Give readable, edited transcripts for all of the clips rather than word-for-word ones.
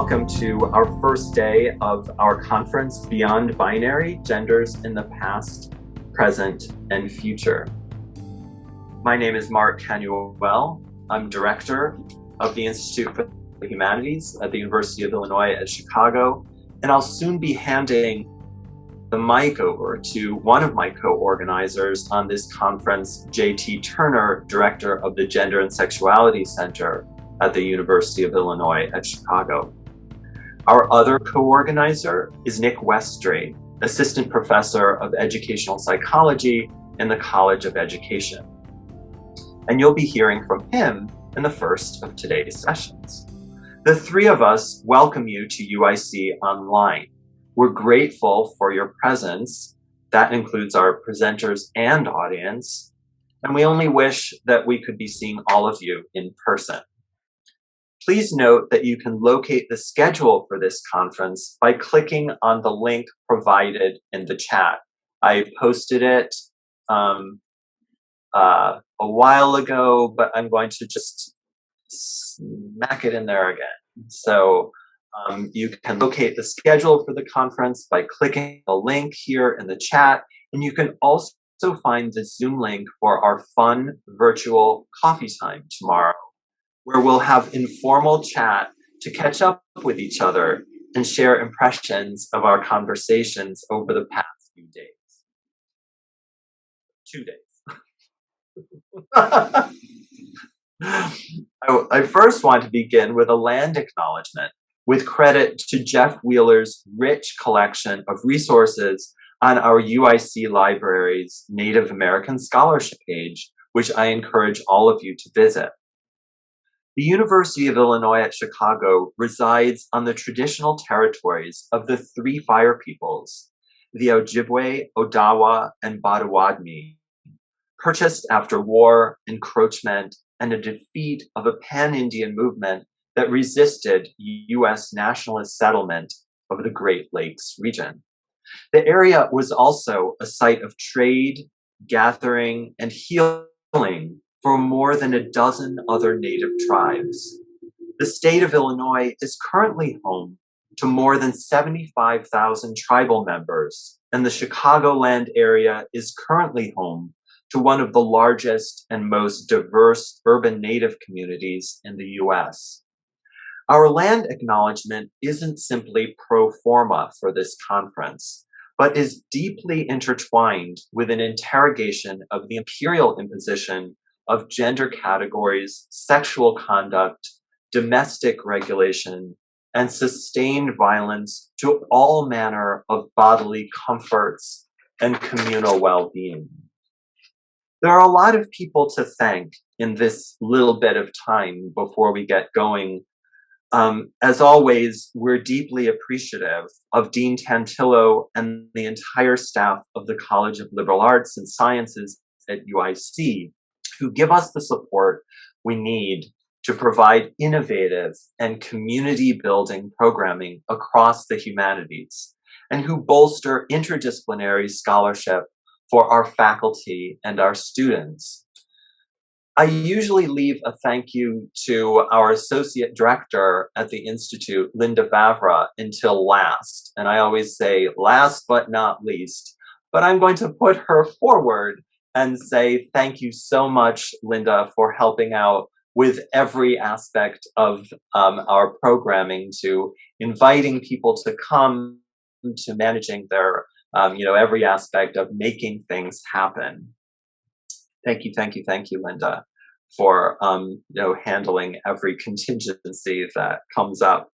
welcome to our first day of our conference, Beyond Binary, Genders in the Past, Present, and Future. My name is Mark Canuel. I'm director of the Institute for the Humanities at the University of Illinois at Chicago, and I'll soon be handing the mic over to one of my co-organizers on this conference, J.T. Turner, director of the Gender and Sexuality Center at the University of Illinois at Chicago. Our other co-organizer is Nick Weststrate, assistant professor of educational psychology in the College of Education. And you'll be hearing from him in the first of today's sessions. The three of us welcome you to UIC Online. We're grateful for your presence. That includes our presenters and audience. And we only wish that we could be seeing all of you in person. Please note that you can locate the schedule for this conference by clicking on the link provided in the chat. I posted it a while ago, but I'm going to just smack it in there again. So you can locate the schedule for the conference by clicking the link here in the chat, and you can also find the Zoom link for our fun virtual coffee time tomorrow, where we'll have informal chat to catch up with each other and share impressions of our conversations over the past few days. 2 days. I first want to begin with a land acknowledgement, with credit to Jeff Wheeler's rich collection of resources on our UIC Library's Native American Scholarship page, which I encourage all of you to visit. The University of Illinois at Chicago resides on the traditional territories of the three Fire Peoples, the Ojibwe, Odawa, and Potawatomi, purchased after war, encroachment, and a defeat of a pan-Indian movement that resisted U.S. nationalist settlement of the Great Lakes region. The area was also a site of trade, gathering, and healing for more than a dozen other native tribes. The state of Illinois is currently home to more than 75,000 tribal members, and the Chicagoland area is currently home to one of the largest and most diverse urban native communities in the U.S. Our land acknowledgement isn't simply pro forma for this conference, but is deeply intertwined with an interrogation of the imperial imposition of gender categories, sexual conduct, domestic regulation, and sustained violence to all manner of bodily comforts and communal well-being. There are a lot of people to thank in this little bit of time before we get going. As always, we're deeply appreciative of Dean Tantillo and the entire staff of the College of Liberal Arts and Sciences at UIC, who give us the support we need to provide innovative and community-building programming across the humanities, and who bolster interdisciplinary scholarship for our faculty and our students. I usually leave a thank you to our associate director at the Institute, Linda Vavra, until last. And I always say last but not least, but I'm going to put her forward and say thank you so much, Linda, for helping out with every aspect of our programming, to inviting people to come, to managing their, every aspect of making things happen. Thank you, Linda, for handling every contingency that comes up.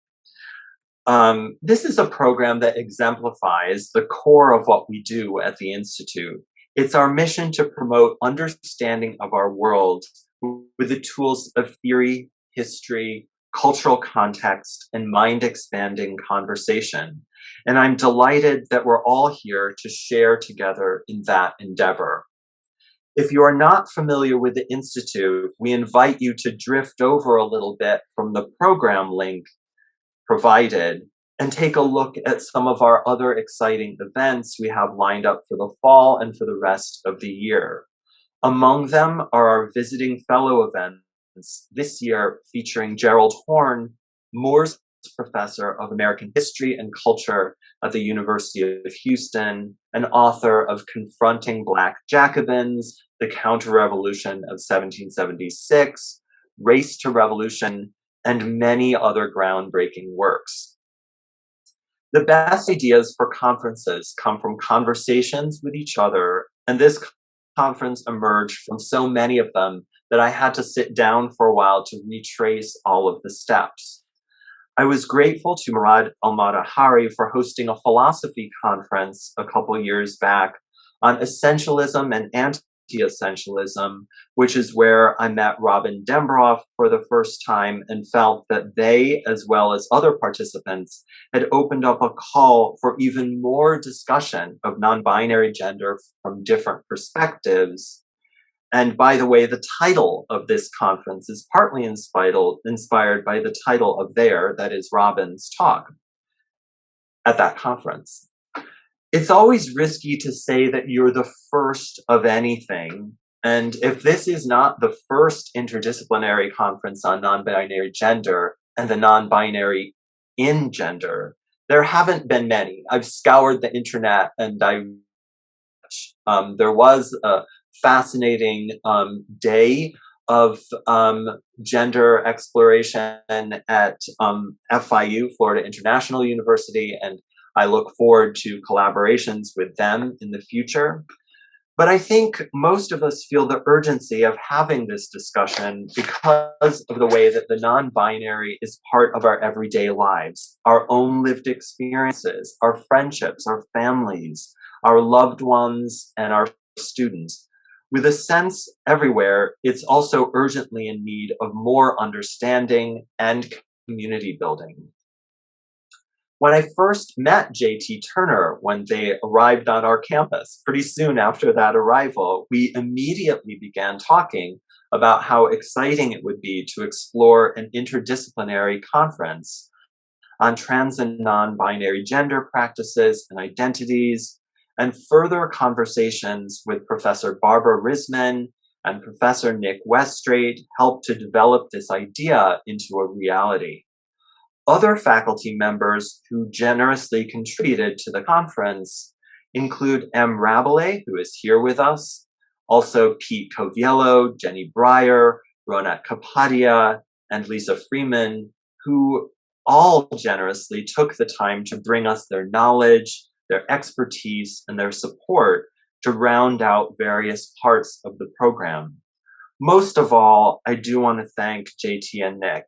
This is a program that exemplifies the core of what we do at the Institute. It's our mission to promote understanding of our world with the tools of theory, history, cultural context, and mind-expanding conversation. And I'm delighted that we're all here to share together in that endeavor. If you are not familiar with the Institute, we invite you to drift over a little bit from the program link provided and take a look at some of our other exciting events we have lined up for the fall and for the rest of the year. Among them are our visiting fellow events, this year featuring Gerald Horn, Moores professor of American history and culture at the University of Houston, an author of Confronting Black Jacobins, The Counter-Revolution of 1776, Race to Revolution, and many other groundbreaking works. The best ideas for conferences come from conversations with each other, and this conference emerged from so many of them that I had to sit down for a while to retrace all of the steps. I was grateful to Murad al-Madahari for hosting a philosophy conference a couple years back on essentialism and anti-essentialism, which is where I met Robin Dembroff for the first time and felt that they, as well as other participants, had opened up a call for even more discussion of non-binary gender from different perspectives. And by the way, the title of this conference is partly inspired by the title of that is Robin's talk at that conference. It's always risky to say that you're the first of anything. And if this is not the first interdisciplinary conference on non-binary gender and the non-binary in gender, there haven't been many. I've scoured the internet and there was a fascinating day of gender exploration at FIU, Florida International University, and I look forward to collaborations with them in the future. But I think most of us feel the urgency of having this discussion because of the way that the non-binary is part of our everyday lives, our own lived experiences, our friendships, our families, our loved ones, and our students. With a sense everywhere, it's also urgently in need of more understanding and community building. When I first met JT Turner when they arrived on our campus, pretty soon after that arrival, we immediately began talking about how exciting it would be to explore an interdisciplinary conference on trans and non-binary gender practices and identities, and further conversations with Professor Barbara Risman and Professor Nick Weststrate helped to develop this idea into a reality. Other faculty members who generously contributed to the conference include M. Rabelais, who is here with us, also Pete Coviello, Jenny Breyer, Ronat Kapadia, and Lisa Freeman, who all generously took the time to bring us their knowledge, their expertise, and their support to round out various parts of the program. Most of all, I do want to thank JT and Nick.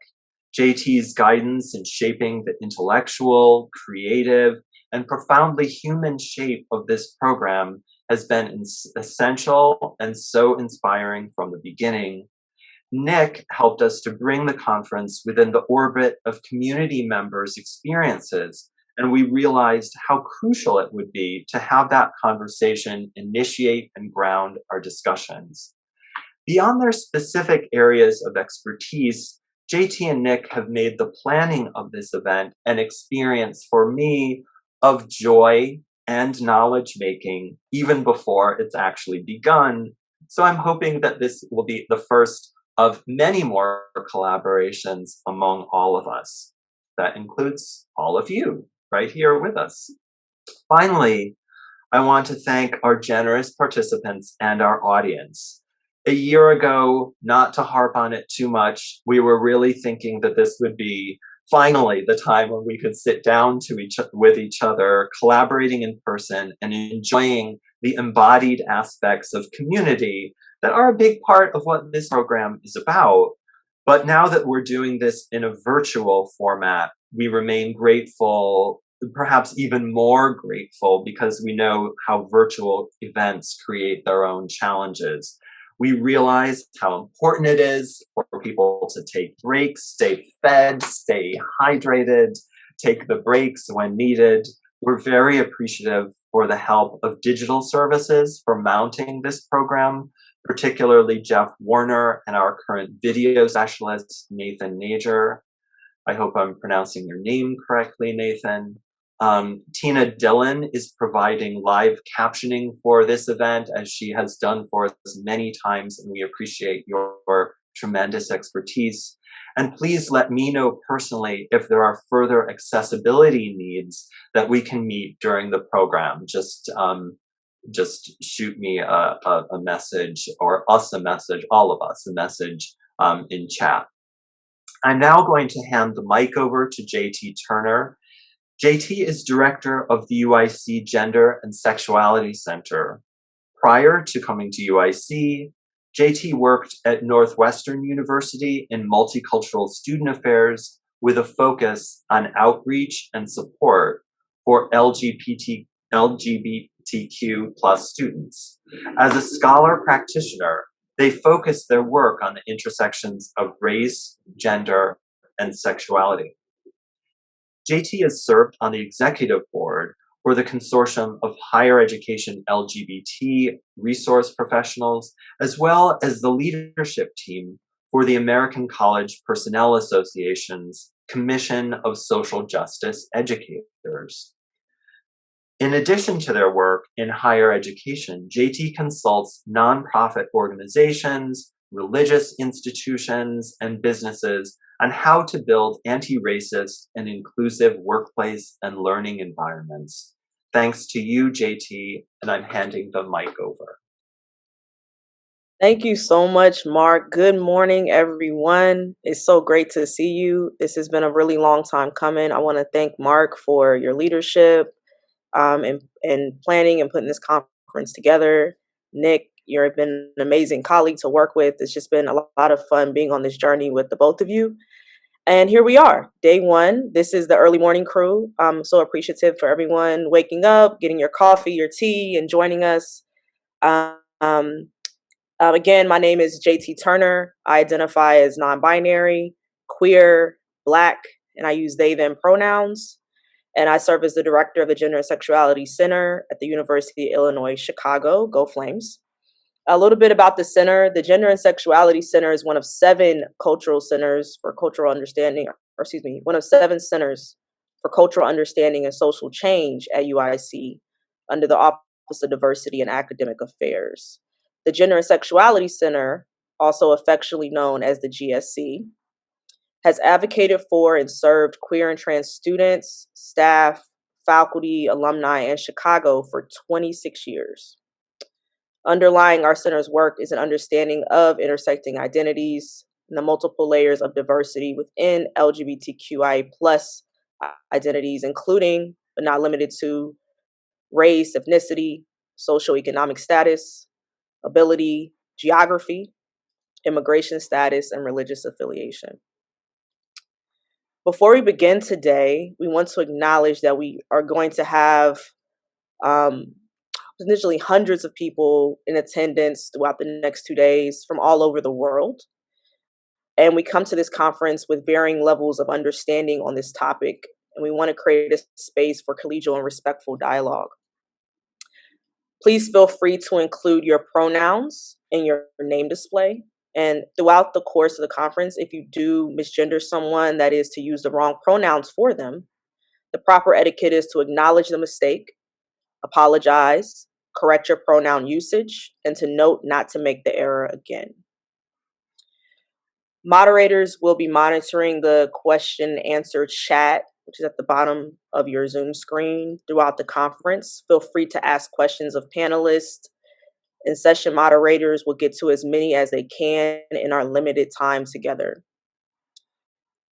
JT's guidance in shaping the intellectual, creative, and profoundly human shape of this program has been essential and so inspiring from the beginning. Nick helped us to bring the conference within the orbit of community members' experiences, and we realized how crucial it would be to have that conversation initiate and ground our discussions. Beyond their specific areas of expertise, JT and Nick have made the planning of this event an experience for me of joy and knowledge making even before it's actually begun. So I'm hoping that this will be the first of many more collaborations among all of us. That includes all of you right here with us. Finally, I want to thank our generous participants and our audience. A year ago, not to harp on it too much, we were really thinking that this would be finally the time when we could sit down with each other, collaborating in person and enjoying the embodied aspects of community that are a big part of what this program is about. But now that we're doing this in a virtual format, we remain grateful, perhaps even more grateful, because we know how virtual events create their own challenges. We realize how important it is for people to take breaks, stay fed, stay hydrated, take the breaks when needed. We're very appreciative for the help of digital services for mounting this program, particularly Jeff Warner and our current video specialist, Nathan Nager. I hope I'm pronouncing your name correctly, Nathan. Tina Dillon is providing live captioning for this event, as she has done for us many times, and we appreciate your tremendous expertise. And please let me know personally if there are further accessibility needs that we can meet during the program. Just shoot me a message, or us a message, all of us a message in chat. I'm now going to hand the mic over to JT Turner. JT is director of the UIC Gender and Sexuality Center. Prior to coming to UIC, JT worked at Northwestern University in multicultural student affairs with a focus on outreach and support for LGBTQ plus students. As a scholar practitioner, they focus their work on the intersections of race, gender, and sexuality. JT has served on the executive board for the Consortium of Higher Education LGBT resource professionals, as well as the leadership team for the American College Personnel Association's Commission of Social Justice Educators. In addition to their work in higher education, JT consults nonprofit organizations, religious institutions, and businesses on how to build anti-racist and inclusive workplace and learning environments. Thanks to you, JT, and I'm handing the mic over. Thank you so much, Mark. Good morning, everyone. It's so great to see you. This has been a really long time coming. I want to thank Mark for your leadership and planning and putting this conference together. Nick, you've been an amazing colleague to work with. It's just been a lot of fun being on this journey with the both of you. And here we are, day one. This is the early morning crew. I'm so appreciative for everyone waking up, getting your coffee, your tea, and joining us. Again, my name is JT Turner. I identify as non-binary, queer, Black, and I use they, them pronouns. And I serve as the director of the Gender and Sexuality Center at the University of Illinois, Chicago. Go Flames. A little bit about the center. The Gender and Sexuality Center is one of 7 cultural centers for cultural understanding, one of 7 centers for cultural understanding and social change at UIC under the Office of Diversity and Academic Affairs. The Gender and Sexuality Center, also affectionately known as the GSC, has advocated for and served queer and trans students, staff, faculty, alumni in Chicago for 26 years. Underlying our center's work is an understanding of intersecting identities and the multiple layers of diversity within LGBTQI plus identities, including, but not limited to, race, ethnicity, socioeconomic status, ability, geography, immigration status, and religious affiliation. Before we begin today, we want to acknowledge that we are going to have potentially hundreds of people in attendance throughout the next 2 days from all over the world. And we come to this conference with varying levels of understanding on this topic, and we want to create a space for collegial and respectful dialogue. Please feel free to include your pronouns in your name display. And throughout the course of the conference, if you do misgender someone, that is to use the wrong pronouns for them, the proper etiquette is to acknowledge the mistake, apologize, correct your pronoun usage, and to note not to make the error again. Moderators will be monitoring the question and answer chat, which is at the bottom of your Zoom screen throughout the conference. Feel free to ask questions of panelists, and session moderators will get to as many as they can in our limited time together.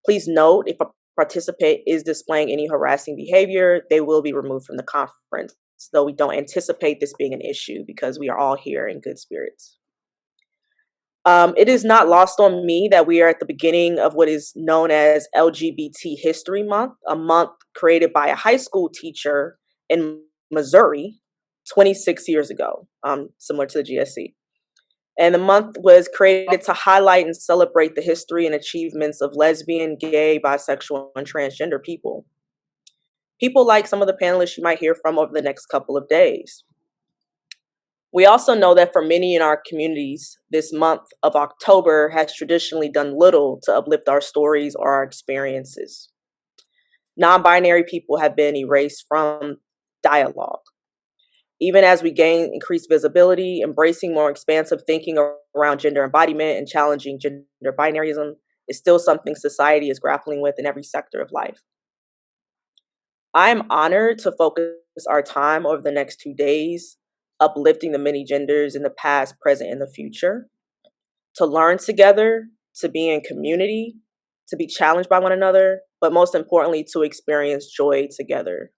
Please note, if a participant is displaying any harassing behavior, they will be removed from the conference, though we don't anticipate this being an issue because we are all here in good spirits. It is not lost on me that we are at the beginning of what is known as LGBT History Month, a month created by a high school teacher in Missouri 26 years ago, similar to the GSC. And the month was created to highlight and celebrate the history and achievements of lesbian, gay, bisexual, and transgender people. People like some of the panelists you might hear from over the next couple of days. We also know that for many in our communities, this month of October has traditionally done little to uplift our stories or our experiences. Non-binary people have been erased from dialogue. Even as we gain increased visibility, embracing more expansive thinking around gender embodiment and challenging gender binaryism is still something society is grappling with in every sector of life. I'm honored to focus our time over the next 2 days, uplifting the many genders in the past, present, and the future, to learn together, to be in community, to be challenged by one another, but most importantly, to experience joy together.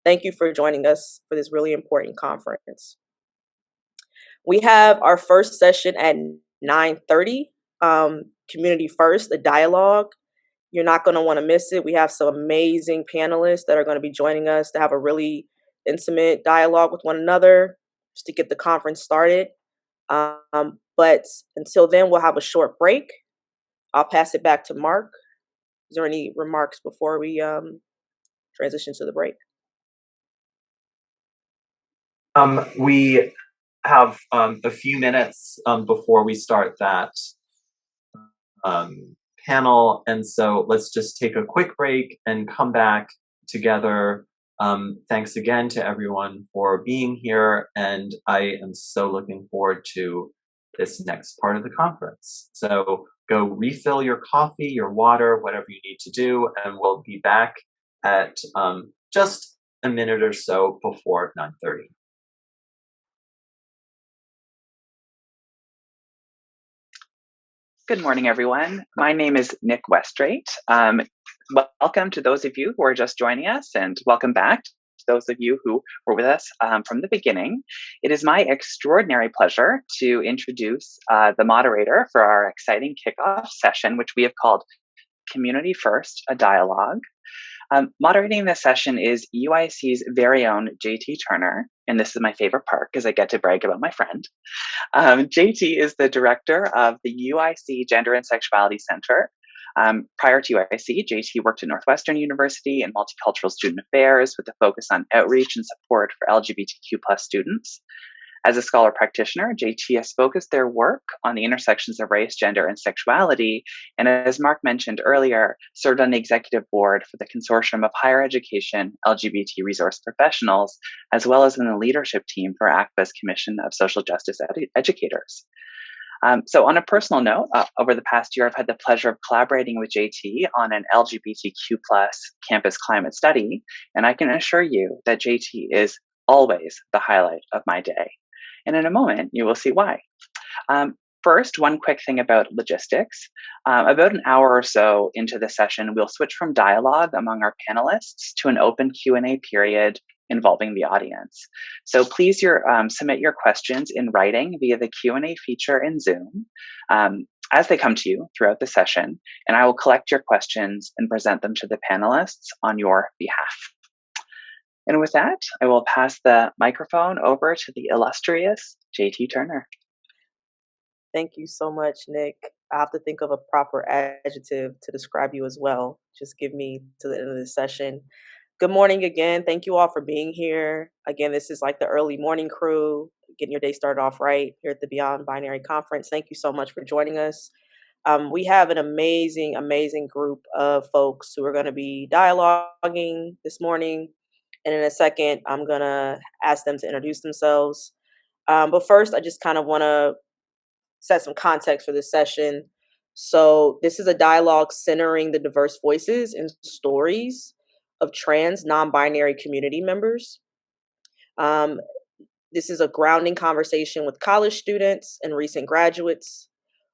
Thank you for joining us for this really important conference. We have our first session at 9:30, Community First, a dialogue. You're not going to want to miss it. We have some amazing panelists that are going to be joining us to have a really intimate dialogue with one another just to get the conference started. But until then, we'll have a short break. I'll pass it back to Mark. Is there any remarks before we transition to the break? We have a few minutes before we start that panel, and so let's just take a quick break and come back together. Thanks again to everyone for being here, and I am so looking forward to this next part of the conference. So go refill your coffee, your water, whatever you need to do, and we'll be back at just a minute or so before 9:30. Good morning, everyone. My name is Nick Weststrate. Welcome to those of you who are just joining us, and welcome back to those of you who were with us from the beginning. It is my extraordinary pleasure to introduce the moderator for our exciting kickoff session, which we have called Community First, a Dialogue. Moderating this session is UIC's very own JT Turner, and this is my favorite part because I get to brag about my friend. JT is the director of the UIC Gender and Sexuality Center. Prior to UIC, JT worked at Northwestern University in multicultural student affairs with a focus on outreach and support for LGBTQ plus students. As a scholar practitioner, JT has focused their work on the intersections of race, gender, and sexuality, and as Mark mentioned earlier, served on the executive board for the Consortium of Higher Education LGBT Resource Professionals, as well as in the leadership team for ACVA's Commission of Social Justice Educators. So on a personal note, over the past year, I've had the pleasure of collaborating with JT on an LGBTQ plus campus climate study, and I can assure you that JT is always the highlight of my day. And in a moment, you will see why. First, one quick thing about logistics. About an hour or so into the session, we'll switch from dialogue among our panelists to an open Q&A period involving the audience. So please submit your questions in writing via the Q&A feature in Zoom as they come to you throughout the session, and I will collect your questions and present them to the panelists on your behalf. And with that, I will pass the microphone over to the illustrious JT Turner. Thank you so much, Nick. I have to think of a proper adjective to describe you as well. Just give me to the end of the session. Good morning again. Thank you all for being here. Again, this is like the early morning crew, getting your day started off right here at the Beyond Binary Conference. Thank you so much for joining us. We have an amazing, amazing group of folks who are going to be dialoguing this morning. And in a second, I'm going to ask them to introduce themselves. But first, I just kind of want to set some context for this session. So this is a dialogue centering the diverse voices and stories of trans non-binary community members. This is a grounding conversation with college students and recent graduates,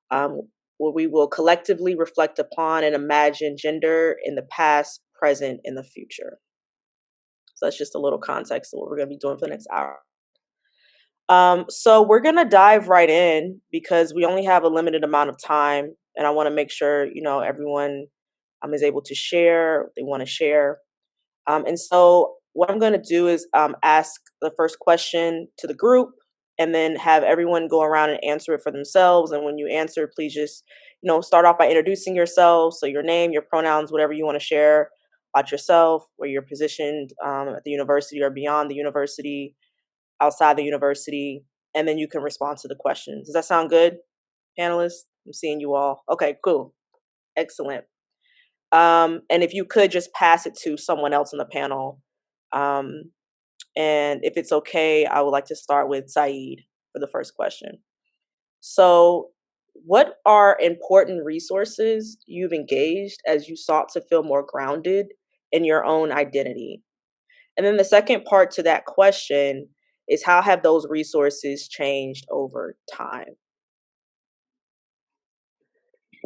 where we will collectively reflect upon and imagine gender in the past, present, and the future. So that's just a little context of what we're going to be doing for the next hour. So we're going to dive right in because we only have a limited amount of time, and I want to make sure, everyone is able to share what they want to share. And so what I'm going to do is ask the first question to the group and then have everyone go around and answer it for themselves. And when you answer, please just, start off by introducing yourself. So your name, your pronouns, whatever you want to share about yourself, where you're positioned at the university or beyond the university, outside the university, and then you can respond to the questions. Does that sound good, panelists? I'm seeing you all. Okay, cool. Excellent. And if you could just pass it to someone else on the panel, And if it's okay, I would like to start with Saeed for the first question. So, what are important resources you've engaged as you sought to feel more grounded in your own identity? And then the second part to that question is, how have those resources changed over time?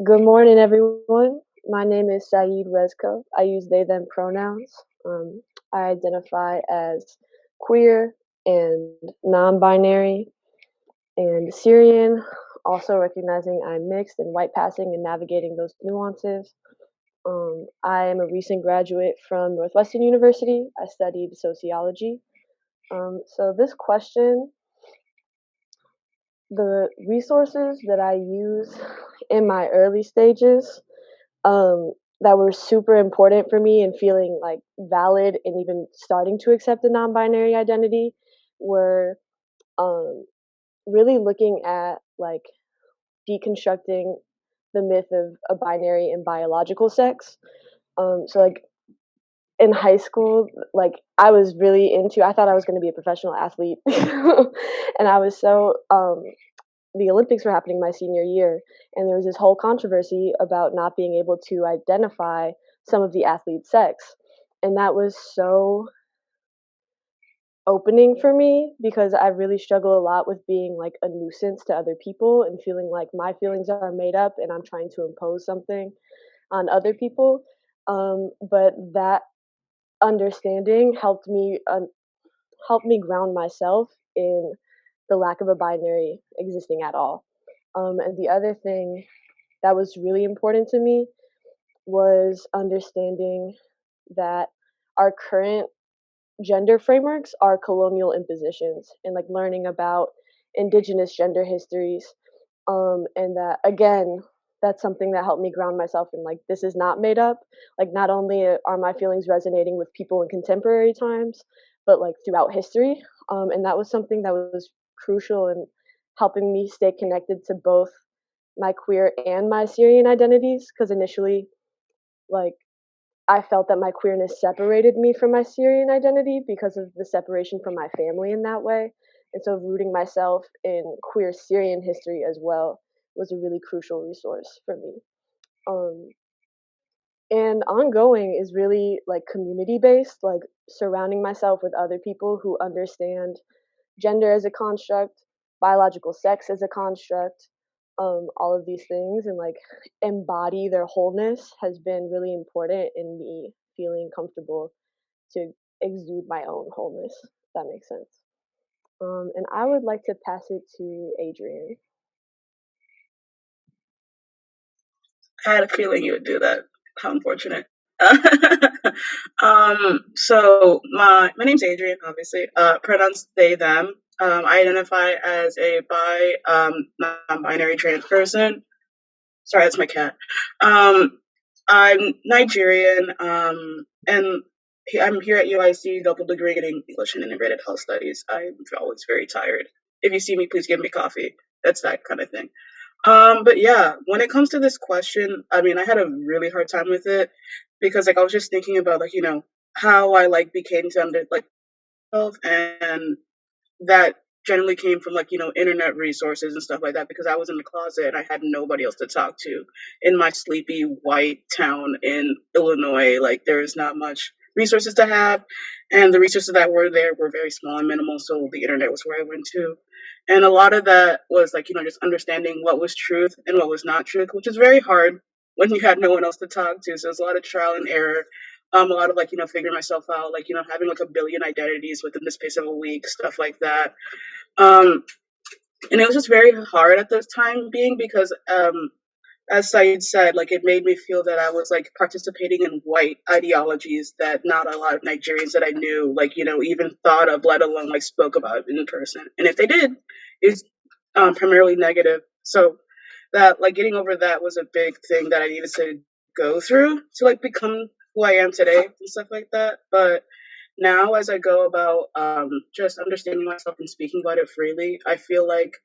Good morning, everyone. My name is Saeed Rezko. I use they, them pronouns. I identify as queer and non binary and Syrian, also recognizing I'm mixed and white passing and navigating those nuances. I am a recent graduate from Northwestern University. I studied sociology. So, this question, the resources that I use in my early stages um, that were super important for me and feeling like valid and even starting to accept a non-binary identity were um, really looking at like deconstructing the myth of a binary and biological sex. So like in high school, like I was really into. I thought I was going to be a professional athlete, and I was so the Olympics were happening my senior year, and there was this whole controversy about not being able to identify some of the athlete's sex. And that was so opening for me because I really struggle a lot with being like a nuisance to other people and feeling like my feelings are made up and I'm trying to impose something on other people. But that understanding helped me ground myself in the lack of a binary existing at all. And the other thing that was really important to me was understanding that our current gender frameworks are colonial impositions and like learning about indigenous gender histories. And that again, that's something that helped me ground myself in like this is not made up. Like not only are my feelings resonating with people in contemporary times, but like throughout history. And that was something that was crucial in helping me stay connected to both my queer and my Syrian identities because initially, like, I felt that my queerness separated me from my Syrian identity because of the separation from my family in that way. And so, rooting myself in queer Syrian history as well was a really crucial resource for me. Um, and ongoing is really like community based, like surrounding myself with other people who understand gender as a construct, biological sex as a construct, all of these things, and like embody their wholeness has been really important in me feeling comfortable to exude my own wholeness. If that makes sense. And I would like to pass it to Adrian. I had a feeling you would do that. How unfortunate. So my name's Adrian, obviously. Pronouns they them. I identify as a non-binary trans person. Sorry, that's my cat. I'm Nigerian, and I'm here at UIC, double degree in English and integrated health studies. I'm always very tired. If you see me, please give me coffee. That's that kind of thing. But yeah, when it comes to this question, I mean, I had a really hard time with it because like I was just thinking about like, how I like became to under like myself, and that generally came from like, internet resources and stuff like that because I was in the closet and I had nobody else to talk to in my sleepy white town in Illinois. Like there's not much resources to have, and the resources that were there were very small and minimal, so the internet was where I went to. And a lot of that was like, just understanding what was truth and what was not truth, which is very hard when you had no one else to talk to. So it's a lot of trial and error. A lot of like, figuring myself out, like, having like a billion identities within the space of a week, stuff like that. Um, and it was just very hard at the time being because, as Saeed said, like it made me feel that I was like participating in white ideologies that not a lot of Nigerians that I knew, like, even thought of, let alone like spoke about in person. And if they did, it's primarily negative. So that like getting over that was a big thing that I needed to go through to like become who I am today and stuff like that. But now as I go about just understanding myself and speaking about it freely, I feel like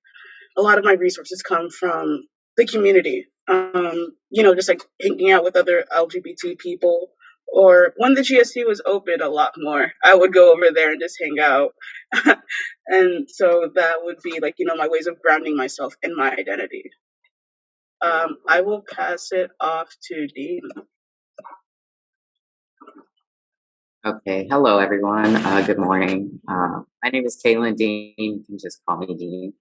a lot of my resources come from the community. Just like hanging out with other LGBT people or when the GSC was open a lot more, I would go over there and just hang out. And so that would be like, my ways of grounding myself in my identity. I will pass it off to Dean. Okay, hello everyone. Good morning. My name is Kaylin Dean. You can just call me Dean.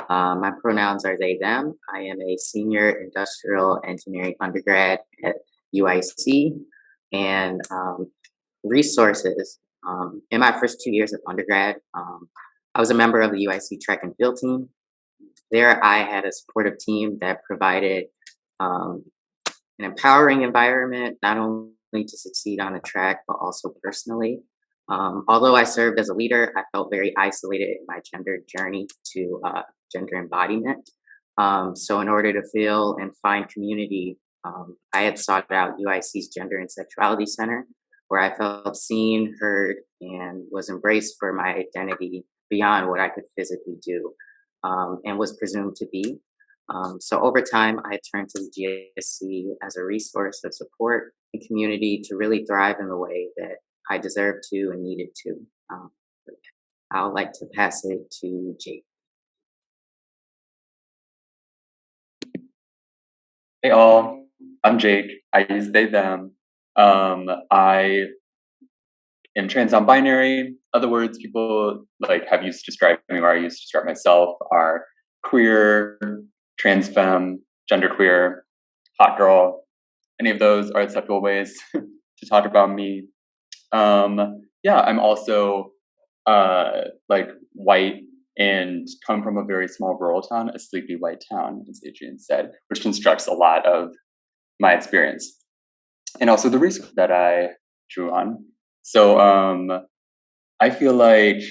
My pronouns are they, them. I am a senior industrial engineering undergrad at UIC. And resources. In my first 2 years of undergrad, I was a member of the UIC track and field team. There, I had a supportive team that provided an empowering environment, not only to succeed on the track, but also personally. Although I served as a leader, I felt very isolated in my gender journey to gender embodiment. So in order to feel and find community, I had sought out UIC's Gender and Sexuality Center, where I felt seen, heard, and was embraced for my identity beyond what I could physically do, and was presumed to be. So over time, I turned to the GSC as a resource of support and community to really thrive in the way that I deserved to and needed to. I would like to pass it to Jake. Hey all, I'm Jake. I use they, them. I am trans non-binary. Other words people have used to describe me, or I used to describe myself, are queer, trans femme, genderqueer, hot girl. Any of those are acceptable ways to talk about me. Yeah, I'm also white and come from a very small rural town, a sleepy white town, as Adrian said, which constructs a lot of my experience. And also the research that I drew on. So I feel like,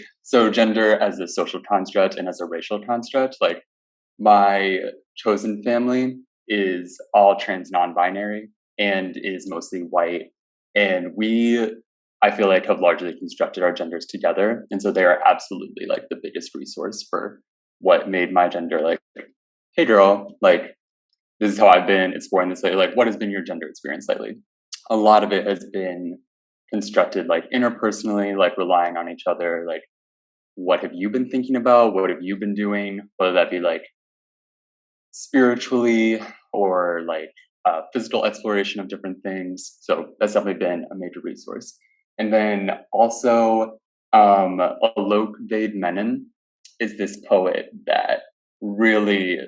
gender as a social construct and as a racial construct, my chosen family is all trans non-binary and is mostly white. And I feel like have largely constructed our genders together. And so they are absolutely the biggest resource for what made my gender hey girl, this is how I've been exploring this lately. What has been your gender experience lately? A lot of it has been constructed interpersonally, relying on each other. What have you been thinking about? What have you been doing? Whether that be spiritually or physical exploration of different things. So that's definitely been a major resource. And then also, Alok Vaid Menon is this poet that really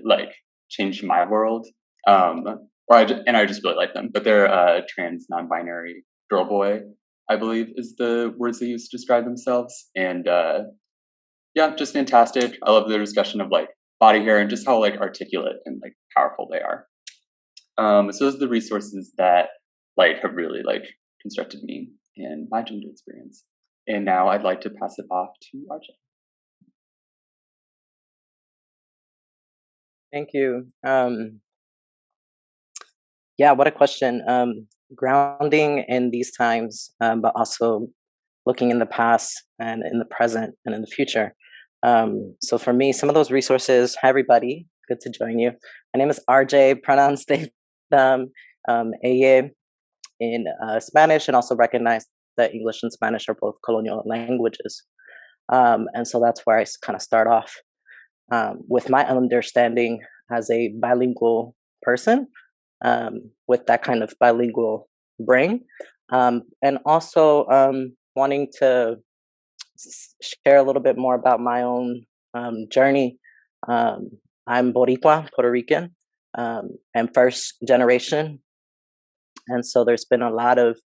changed my world. I just really like them. But they're a trans non-binary girl boy, I believe, is the words they use to describe themselves. And yeah, just fantastic. I love their discussion of body hair and just how articulate and powerful they are. So those are the resources that have really constructed me and my gender experience. And now I'd like to pass it off to RJ. Thank you. Yeah, what a question. Grounding in these times, but also looking in the past and in the present and in the future. So for me, some of those resources, hi everybody, good to join you. My name is RJ, pronouns they, them, ella in Spanish, and also recognize that English and Spanish are both colonial languages. And so that's where I kind of start off with my understanding as a bilingual person, with that kind of bilingual brain, and also wanting to share a little bit more about my own journey. I'm Boricua, Puerto Rican, and first generation. And so there's been a lot of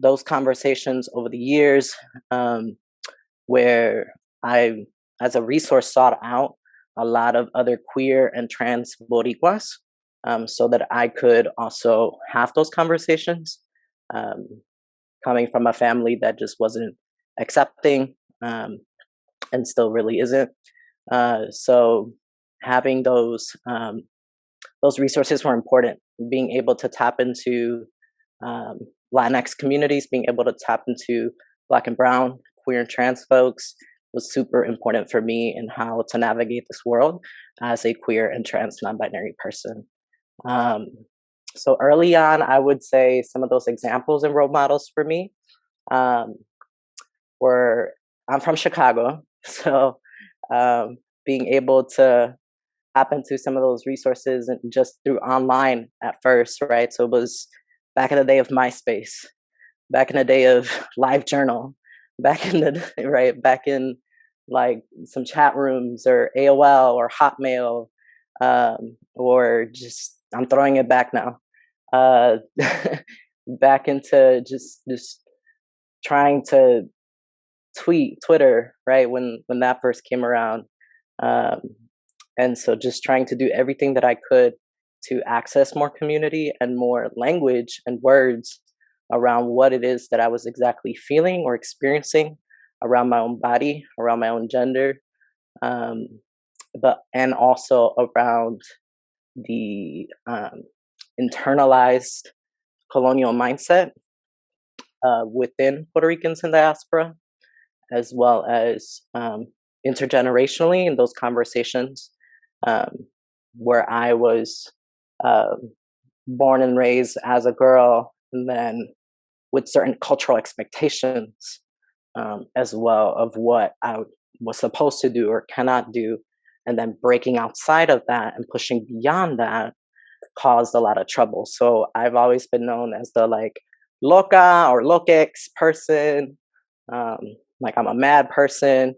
those conversations over the years where I, as a resource, sought out a lot of other queer and trans Boricuas so that I could also have those conversations, coming from a family that just wasn't accepting and still really isn't. So having those resources were important. Being able to tap into Latinx communities, being able to tap into Black and Brown, queer and trans folks was super important for me in how to navigate this world as a queer and trans non-binary person. So early on, I would say some of those examples and role models for me um, were, I'm from Chicago, so being able to tap into some of those resources and just through online at first, right? So it was back in the day of MySpace, back in the day of LiveJournal, back in the right, back in like some chat rooms or AOL or Hotmail, or just I'm throwing it back now, uh, back into just trying to Twitter, right? When that first came around, um, and so just trying to do everything that I could to access more community and more language and words around what it is that I was exactly feeling or experiencing around my own body, around my own gender, um, but and also around the internalized colonial mindset within Puerto Ricans in diaspora, as well as intergenerationally in those conversations um, where I was born and raised as a girl, and then with certain cultural expectations as well of what I was supposed to do or cannot do, and then breaking outside of that and pushing beyond that caused a lot of trouble. So I've always been known as the like loca or loquex person, um, like I'm a mad person,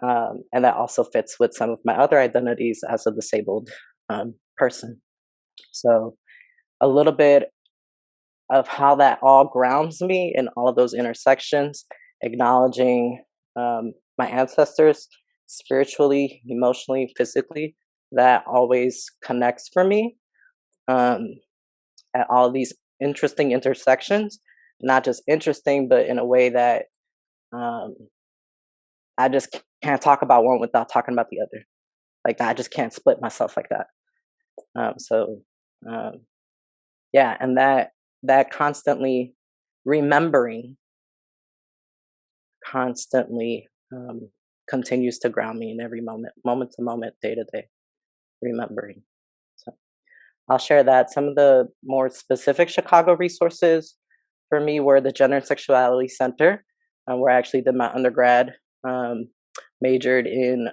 and that also fits with some of my other identities as a disabled person. So a little bit of how that all grounds me in all of those intersections, acknowledging my ancestors spiritually, emotionally, physically, that always connects for me um, at all of these interesting intersections. Not just interesting, but in a way that um, I just can't talk about one without talking about the other. Like I just can't split myself like that. So yeah, and that constantly remembering constantly continues to ground me in every moment to moment, day to day, remembering. So I'll share that. Some of the more specific Chicago resources for me were the Gender and Sexuality Center, where I actually did my undergrad, majored in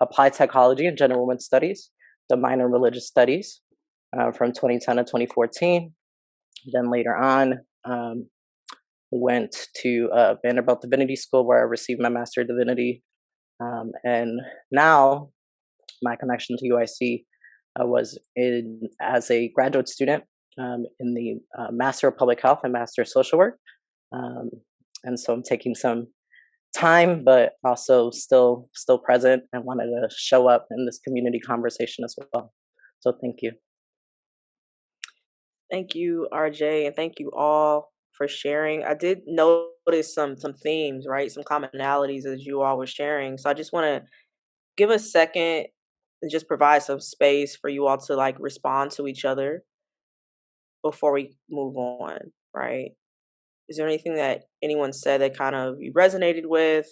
applied psychology and gender women's studies, the minor in religious studies from 2010 to 2014. Then later on, went to Vanderbilt Divinity School where I received my Master of Divinity. And now my connection to UIC was as a graduate student in the Master of Public Health and Master of Social Work. And so I'm taking some time, but also still present and wanted to show up in this community conversation as well. So thank you. Thank you, RJ, and thank you all for sharing. I did notice some themes, right? Some commonalities as you all were sharing. So I just want to give a second and just provide some space for you all to like respond to each other before we move on, right? Is there anything that anyone said that kind of you resonated with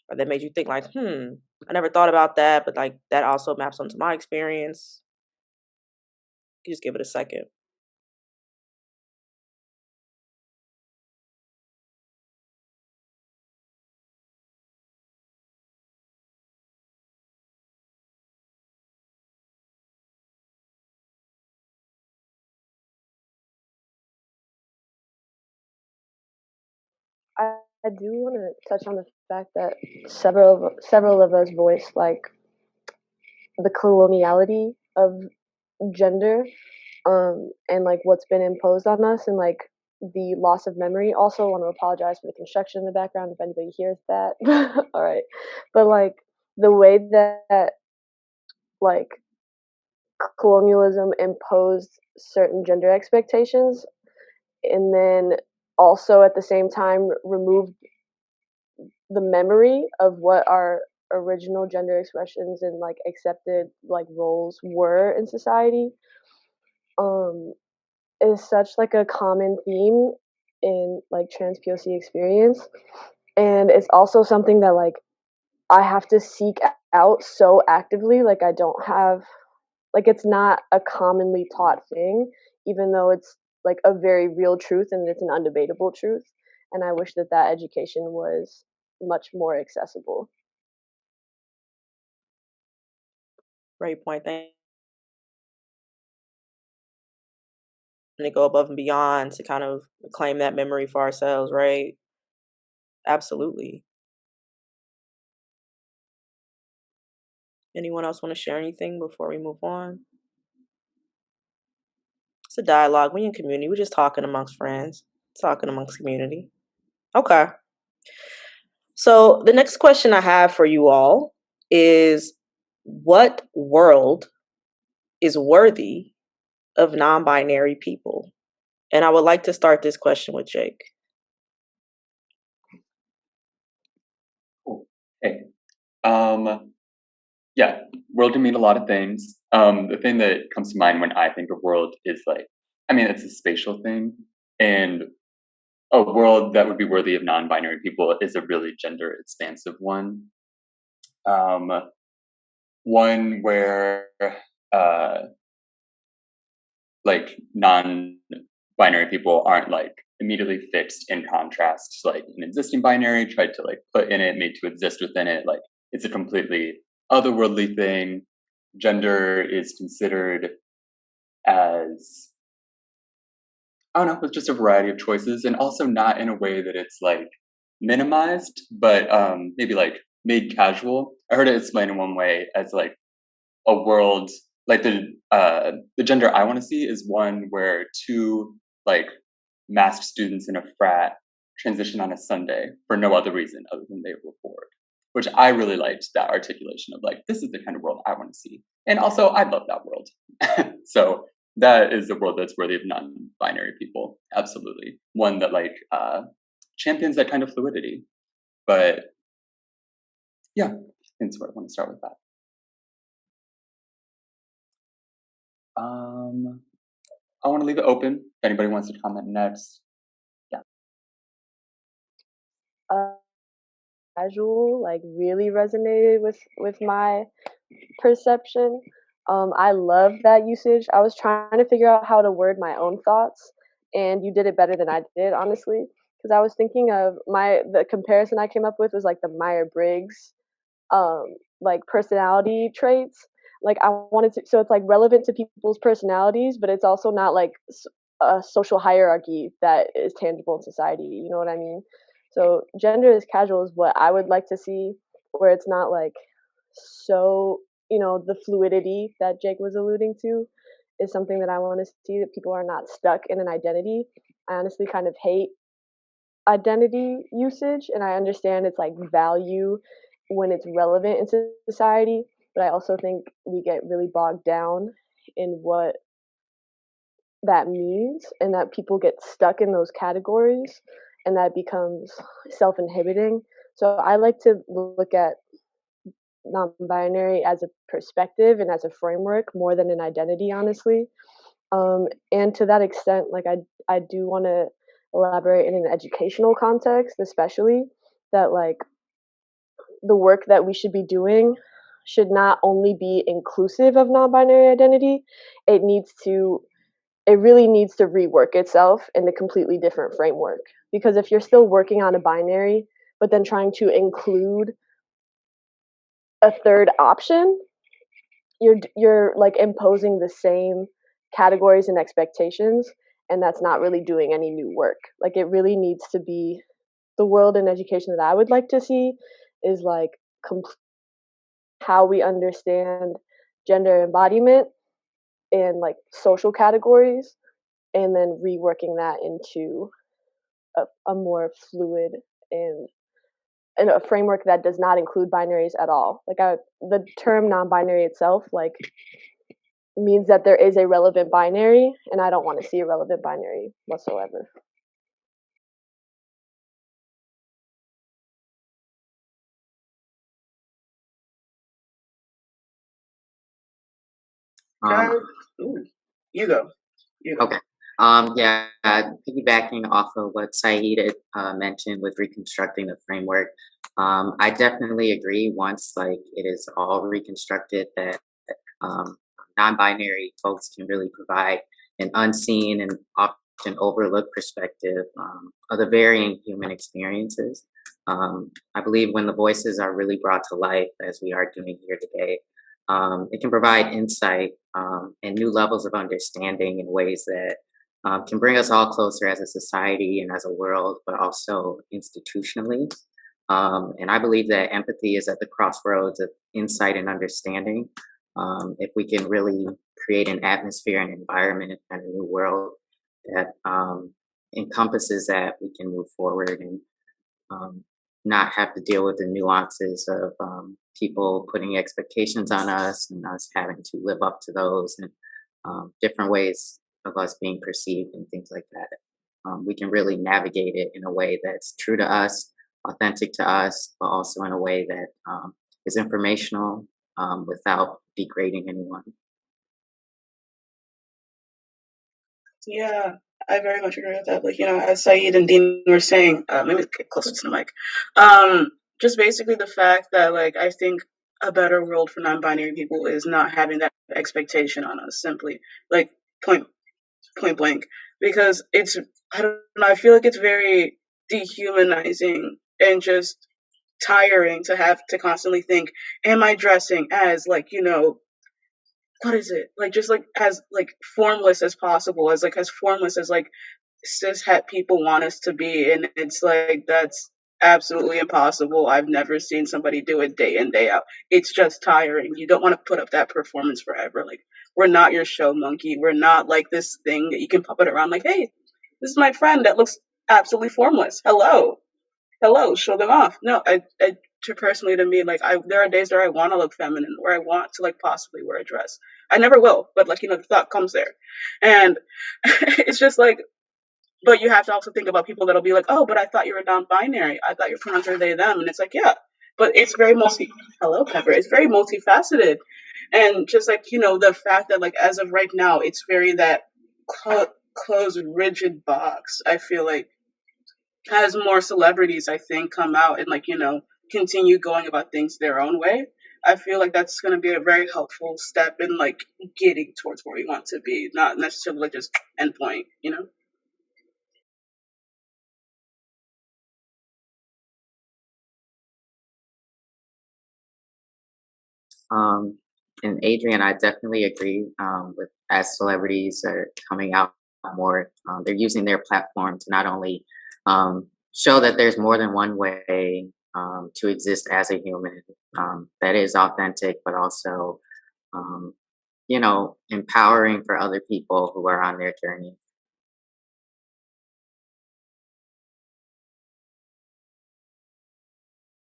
or that made you think like, I never thought about that, but like that also maps onto my experience? You just give it a second. I do want to touch on the fact that several of us voiced like the coloniality of gender, and like what's been imposed on us, and like the loss of memory. Also, want to apologize for the construction in the background if anybody hears that. All right, but like the way that like colonialism imposed certain gender expectations, and then also at the same time removed the memory of what our original gender expressions and like accepted like roles were in society, um is such like a common theme in like trans POC experience, and it's also something that like I have to seek out so actively. Like I don't have, like, it's not a commonly taught thing, even though it's like a very real truth and it's an undebatable truth. And I wish that that education was much more accessible. Great point. Thank you. To go above and beyond to kind of reclaim that memory for ourselves, right? Absolutely. Anyone else want to share anything before we move on? It's a dialogue. We in community. We're just talking amongst friends, talking amongst community. Okay. So the next question I have for you all is, what world is worthy of non-binary people? And I would like to start this question with Jake. Hey, yeah, world can mean a lot of things. The thing that comes to mind when I think of world is like, I mean, it's a spatial thing, and a world that would be worthy of non-binary people is a really gender expansive one. One where like non-binary people aren't like immediately fixed in contrast to like an existing binary, tried to like put in it, made to exist within it. Like it's a completely otherworldly thing. Gender is considered as, I don't know, with just a variety of choices, and also not in a way that it's like minimized, but maybe like made casual. I heard it explained in one way as like a world like the gender I want to see is one where two like masked students in a frat transition on a Sunday for no other reason other than they were bored, which I really liked that articulation of like, this is the kind of world I want to see. And also I love that world. So that is a world that's worthy of non-binary people. Absolutely. One that like champions that kind of fluidity. But yeah, that's where I want to start with that. I want to leave it open if anybody wants to comment next. Yeah. Casual, like really resonated with my perception. I love that usage. I was trying to figure out how to word my own thoughts, and you did it better than I did, honestly. Because I was thinking of the comparison I came up with was like the Myers-Briggs, like personality traits. Like I wanted to, so it's like relevant to people's personalities, but it's also not like a social hierarchy that is tangible in society. You know what I mean? So gender is casual is what I would like to see, where it's not like so, the fluidity that Jake was alluding to is something that I want to see, that people are not stuck in an identity. I honestly kind of hate identity usage, and I understand it's like value when it's relevant in society, but I also think we get really bogged down in what that means, and that people get stuck in those categories, and that becomes self-inhibiting. So I like to look at non-binary as a perspective and as a framework more than an identity, honestly. And to that extent, like I do want to elaborate in an educational context, especially that like the work that we should be doing should not only be inclusive of non-binary identity, it really needs to rework itself in a completely different framework. Because if you're still working on a binary, but then trying to include a third option, you're like imposing the same categories and expectations, and that's not really doing any new work. Like it really needs to be, the world in education that I would like to see is like how we understand gender embodiment and like social categories, and then reworking that into a more fluid and a framework that does not include binaries at all. Like the term non-binary itself, like means that there is a relevant binary, and I don't want to see a relevant binary whatsoever. You go. Okay. Yeah, piggybacking off of what Saeed had mentioned with reconstructing the framework, I definitely agree. Once like it is all reconstructed, that non-binary folks can really provide an unseen and often overlooked perspective of the varying human experiences. I believe when the voices are really brought to life, as we are doing here today, it can provide insight and new levels of understanding in ways that can bring us all closer as a society and as a world, but also institutionally. And I believe that empathy is at the crossroads of insight and understanding. If we can really create an atmosphere and environment and a new world that encompasses that, we can move forward and not have to deal with the nuances of people putting expectations on us and us having to live up to those and different ways of us being perceived and things like that. We can really navigate it in a way that's true to us, authentic to us, but also in a way that is informational without degrading anyone. Yeah, I very much agree with that. Like, as Saeed and Dean were saying, maybe get closer to the mic. Just basically the fact that, like, I think a better world for non-binary people is not having that expectation on us, simply, like, point blank, because I don't know, I feel like it's very dehumanizing and just tiring to have to constantly think, am I dressing as, like, what is it, like, just like as like formless as possible, as formless as like cis het people want us to be, and it's like that's absolutely impossible. I've never seen somebody do it day in day out. It's just tiring. You don't want to put up that performance forever. Like, we're not your show monkey. We're not like this thing that you can puppet around like, hey, this is my friend that looks absolutely formless. Hello, show them off. No, personally, to me, like, there are days where I want to look feminine, where I want to, like, possibly wear a dress. I never will, but, like, the thought comes there. And it's just like, but you have to also think about people that'll be like, oh, but I thought you were non-binary. I thought your pronouns were they, them. And it's like, yeah, but it's very hello, Pepper. It's very multifaceted. And just like, the fact that, like, as of right now, it's very that closed, rigid box, I feel like, as more celebrities, I think, come out and, like, continue going about things their own way, I feel like that's going to be a very helpful step in, like, getting towards where we want to be, not necessarily like just endpoint, And Adrian, I definitely agree with as celebrities are coming out more, they're using their platform to not only show that there's more than one way to exist as a human that is authentic, but also, empowering for other people who are on their journey.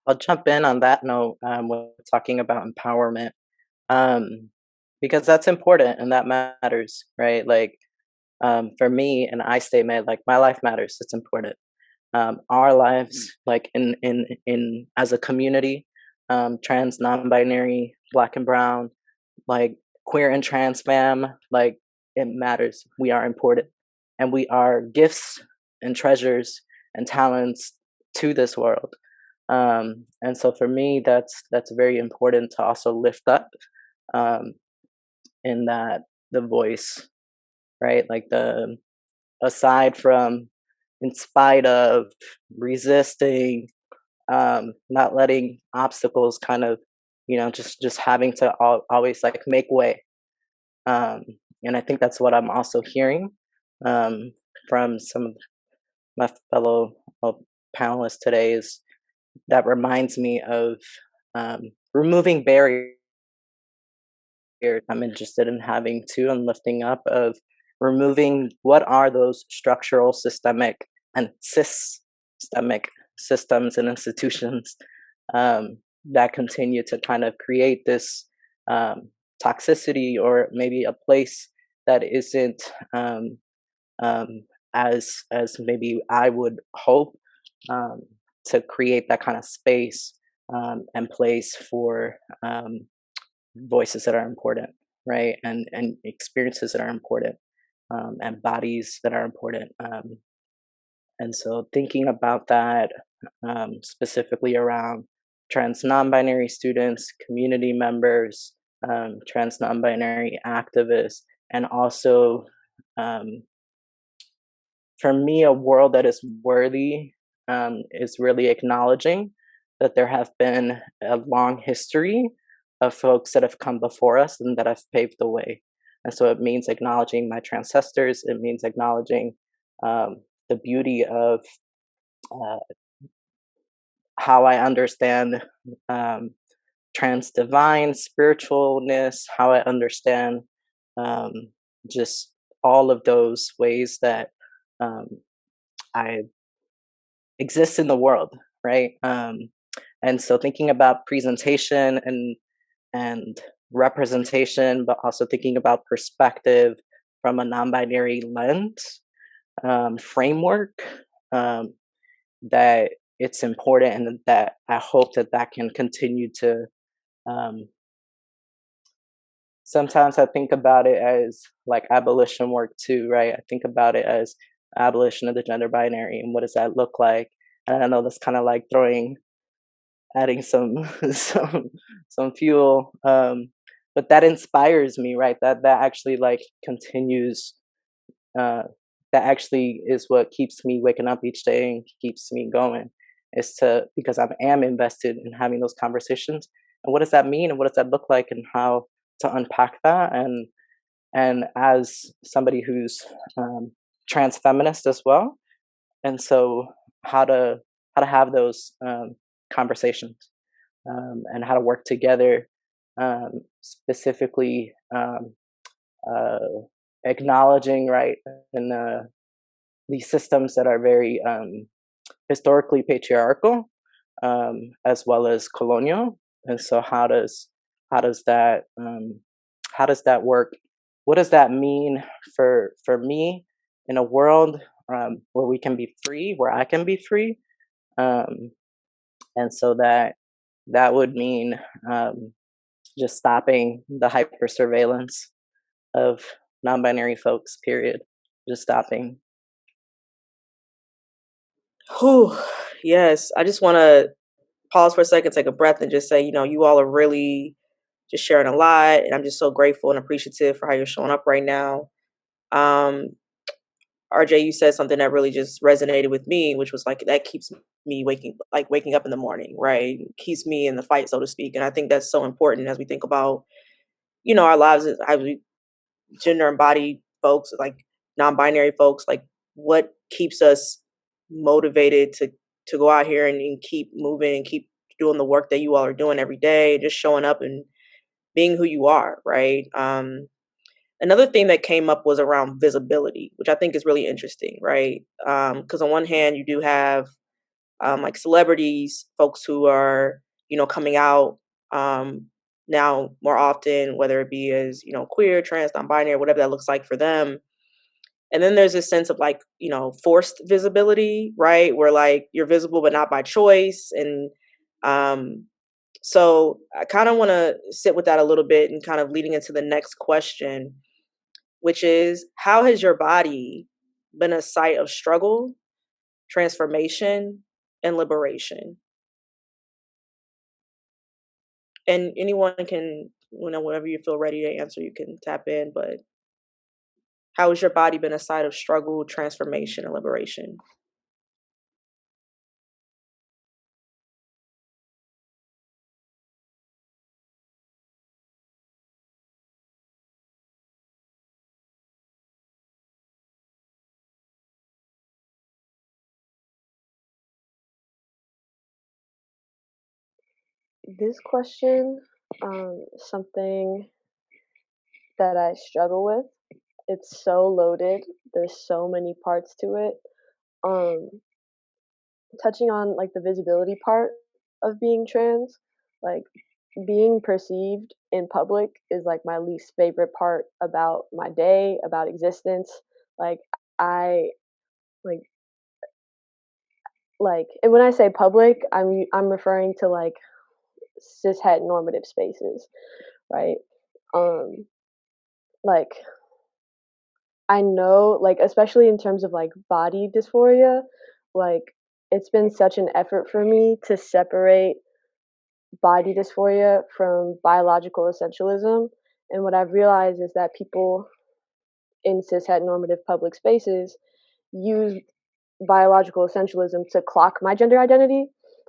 I'll jump in on that note when we're talking about empowerment, because that's important and that matters, right? Like, for me, and I statement, like, my life matters. It's important. Our lives, like in as a community, trans, non-binary, Black and brown, like queer and trans fam, like, it matters. We are important, and we are gifts and treasures and talents to this world. And so for me, that's very important to also lift up, in that the voice, right? Like, the aside from, in spite of, resisting, not letting obstacles kind of, just having to always, like, make way. And I think that's what I'm also hearing from some of my fellow panelists today, is that reminds me of removing barriers. I'm interested in having too, and lifting up of removing what are those structural, systemic, and systemic systems and institutions that continue to kind of create this toxicity, or maybe a place that isn't as maybe I would hope, to create that kind of space and place for voices that are important, right? And experiences that are important, and bodies that are important. And so thinking about that, specifically around trans non-binary students, community members, trans non-binary activists, and also for me, a world that is worthy is really acknowledging that there have been a long history of folks that have come before us and that have paved the way. And so it means acknowledging my ancestors. It means acknowledging the beauty of uh, how I understand trans divine spiritualness, how I understand um, just all of those ways that I exist in the world, right? And so thinking about presentation and representation, but also thinking about perspective from a non-binary lens framework, that it's important, and that I hope that that can continue to. Sometimes I think about it as like abolition work too, right? I think about it as abolition of the gender binary and what does that look like. And I know that's kind of like adding some some fuel, but that inspires me, right? That actually like continues. Uh, that actually is what keeps me waking up each day and keeps me going. Is to because I am invested in having those conversations. And what does that mean? And what does that look like? And how to unpack that? And as somebody who's trans feminist as well, and so how to have those conversations and how to work together, specifically uh, acknowledging right and these systems that are very historically patriarchal as well as colonial. And so how does that work? What does that mean for me in a world where we can be free, where I can be free? And so that would mean just stopping the hyper surveillance of non-binary folks, period. Just stopping. Whew. Yes, I just want to pause for a second, take a breath, and just say, you all are really just sharing a lot, and I'm just so grateful and appreciative for how you're showing up right now. RJ, you said something that really just resonated with me, which was like that keeps me waking up in the morning, right? Keeps me in the fight, so to speak. And I think that's so important as we think about, our lives as we gender embodied folks, like non-binary folks, like what keeps us motivated to go out here and keep moving and keep doing the work that you all are doing every day, just showing up and being who you are, right? Another thing that came up was around visibility, which I think is really interesting, right? Because on one hand, you do have like celebrities, folks who are, coming out now more often, whether it be as, queer, trans, non-binary, whatever that looks like for them. And then there's this sense of like, forced visibility, right? Where like you're visible, but not by choice. And so I kind of want to sit with that a little bit and kind of leading into the next question, which is how has your body been a site of struggle, transformation, and liberation? And anyone can, whenever you feel ready to answer, you can tap in. But how has your body been a site of struggle, transformation, and liberation? This question, something that I struggle with. It's so loaded. There's so many parts to it. Um, Touching on like the visibility part of being trans, like being perceived in public is like my least favorite part about my day, about existence. Like I like and when I say public, I'm referring to like cishet normative spaces, right? Um like I know, like, especially in terms of like body dysphoria, like it's been such an effort for me to separate body dysphoria from biological essentialism. And what I've realized is that people in cishet normative public spaces use biological essentialism to clock my gender identity.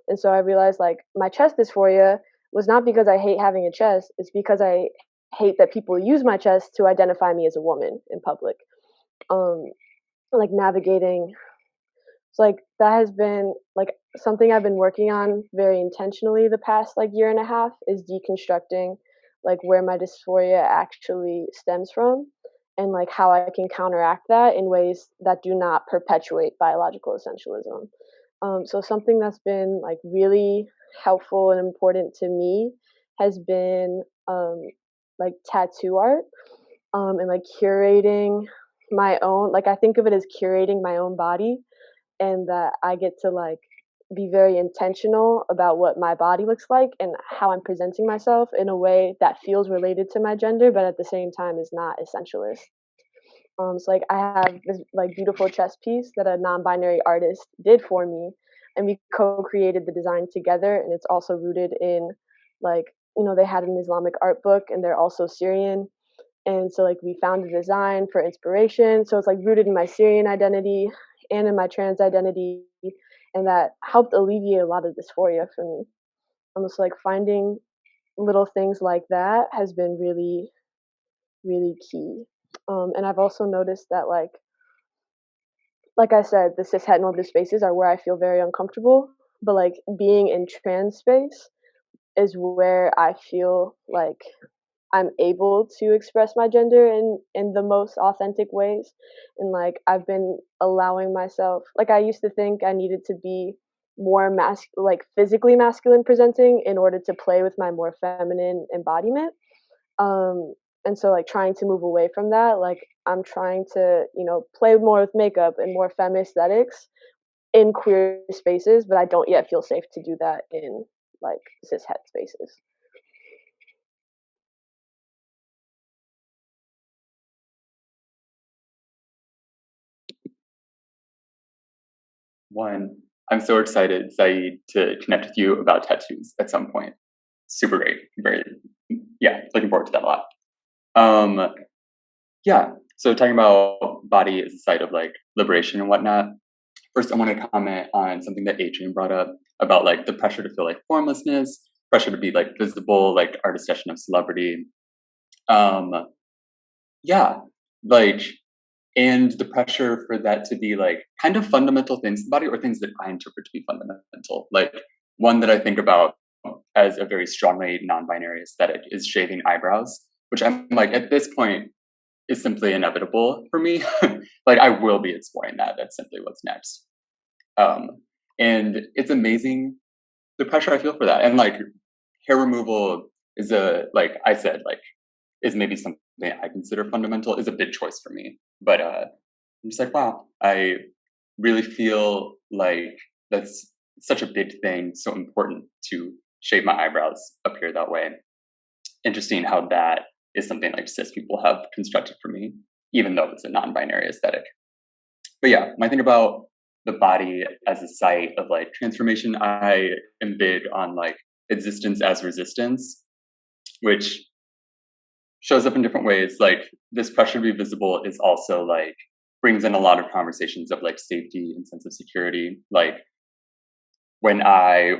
And so I realized like my chest dysphoria was not because I hate having a chest, it's because I hate that people use my chest to identify me as a woman in public. Like navigating, so like that has been like something I've been working on very intentionally the past like year and a half, is deconstructing like where my dysphoria actually stems from, and like how I can counteract that in ways that do not perpetuate biological essentialism. So something that's been like really helpful and important to me has been like tattoo art, and like curating my own, like I think of it as curating my own body, and that I get to like be very intentional about what my body looks like and how I'm presenting myself in a way that feels related to my gender, but at the same time is not essentialist. So like I have this like beautiful chess piece that a non-binary artist did for me, and we co-created the design together. And it's also rooted in like, you know, they had an Islamic art book, and they're also Syrian. And so like we found a design for inspiration. So it's like rooted in my Syrian identity and in my trans identity, and that helped alleviate a lot of dysphoria for me. Almost like finding little things like that has been really, really key. And I've also noticed that like I said, the cis normative spaces are where I feel very uncomfortable, but like being in trans space is where I feel like I'm able to express my gender in the most authentic ways. And like I've been allowing myself, like I used to think I needed to be more like physically masculine presenting in order to play with my more feminine embodiment. And so like trying to move away from that, like I'm trying to, you know, play more with makeup and more femme aesthetics in queer spaces, but I don't yet feel safe to do that in like cis het spaces. One, I'm so excited, Saeed, to connect with you about tattoos at some point. Super great. Very, yeah, looking forward to that a lot. Yeah, so talking about body as a site of like liberation and whatnot. First, I want to comment on something that Adrian brought up about like the pressure to feel like formlessness, pressure to be like visible, like our discussion of celebrity. Yeah, like, and the pressure for that to be like kind of fundamental things in the body, or things that I interpret to be fundamental. Like one that I think about as a very strongly non-binary aesthetic is shaving eyebrows, which I'm like at this point is simply inevitable for me. Like I will be exploring that. That's simply what's next. And it's amazing the pressure I feel for that. And like hair removal is like I said, like is maybe something I consider fundamental, is a big choice for me. But I'm just like, wow, I really feel like that's such a big thing, so important to shave my eyebrows appear that way. Interesting how that is something like cis people have constructed for me, even though it's a non-binary aesthetic. But yeah, when I think about the body as a site of like transformation, I am big on like existence as resistance, which shows up in different ways. Like this pressure to be visible is also like brings in a lot of conversations of like safety and sense of security. Like when I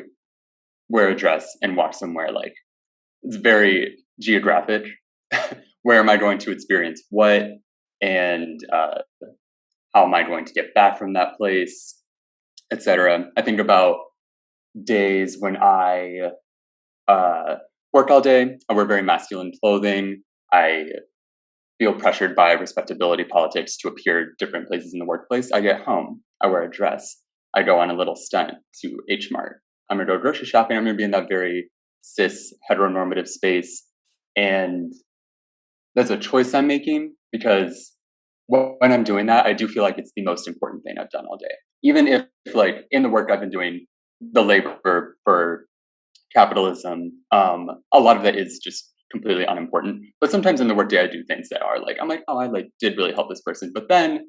wear a dress and walk somewhere, like it's very geographic. Where am I going to experience what, and how am I going to get back from that place, etc. I think about days when I work all day. I wear very masculine clothing. I feel pressured by respectability politics to appear different places in the workplace. I get home. I wear a dress. I go on a little stunt to H Mart. I'm gonna go grocery shopping. I'm gonna be in that very cis heteronormative space, and that's a choice I'm making because when I'm doing that, I do feel like it's the most important thing I've done all day. Even if like in the work I've been doing, the labor for capitalism, a lot of that is just completely unimportant. But sometimes in the workday, I do things that are like, I'm like, oh, I like did really help this person. But then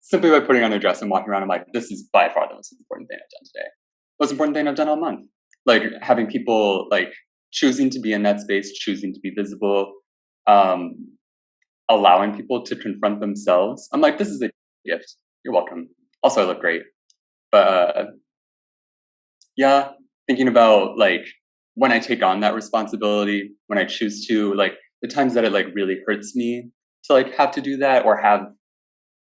simply by putting on a dress and walking around, I'm like, this is by far the most important thing I've done today. Most important thing I've done all month. Like having people like choosing to be in that space, choosing to be visible, allowing people to confront themselves. I'm like, this is a gift. You're welcome. Also, I look great. But yeah, thinking about like when I take on that responsibility, when I choose to, like the times that it like really hurts me to like have to do that or have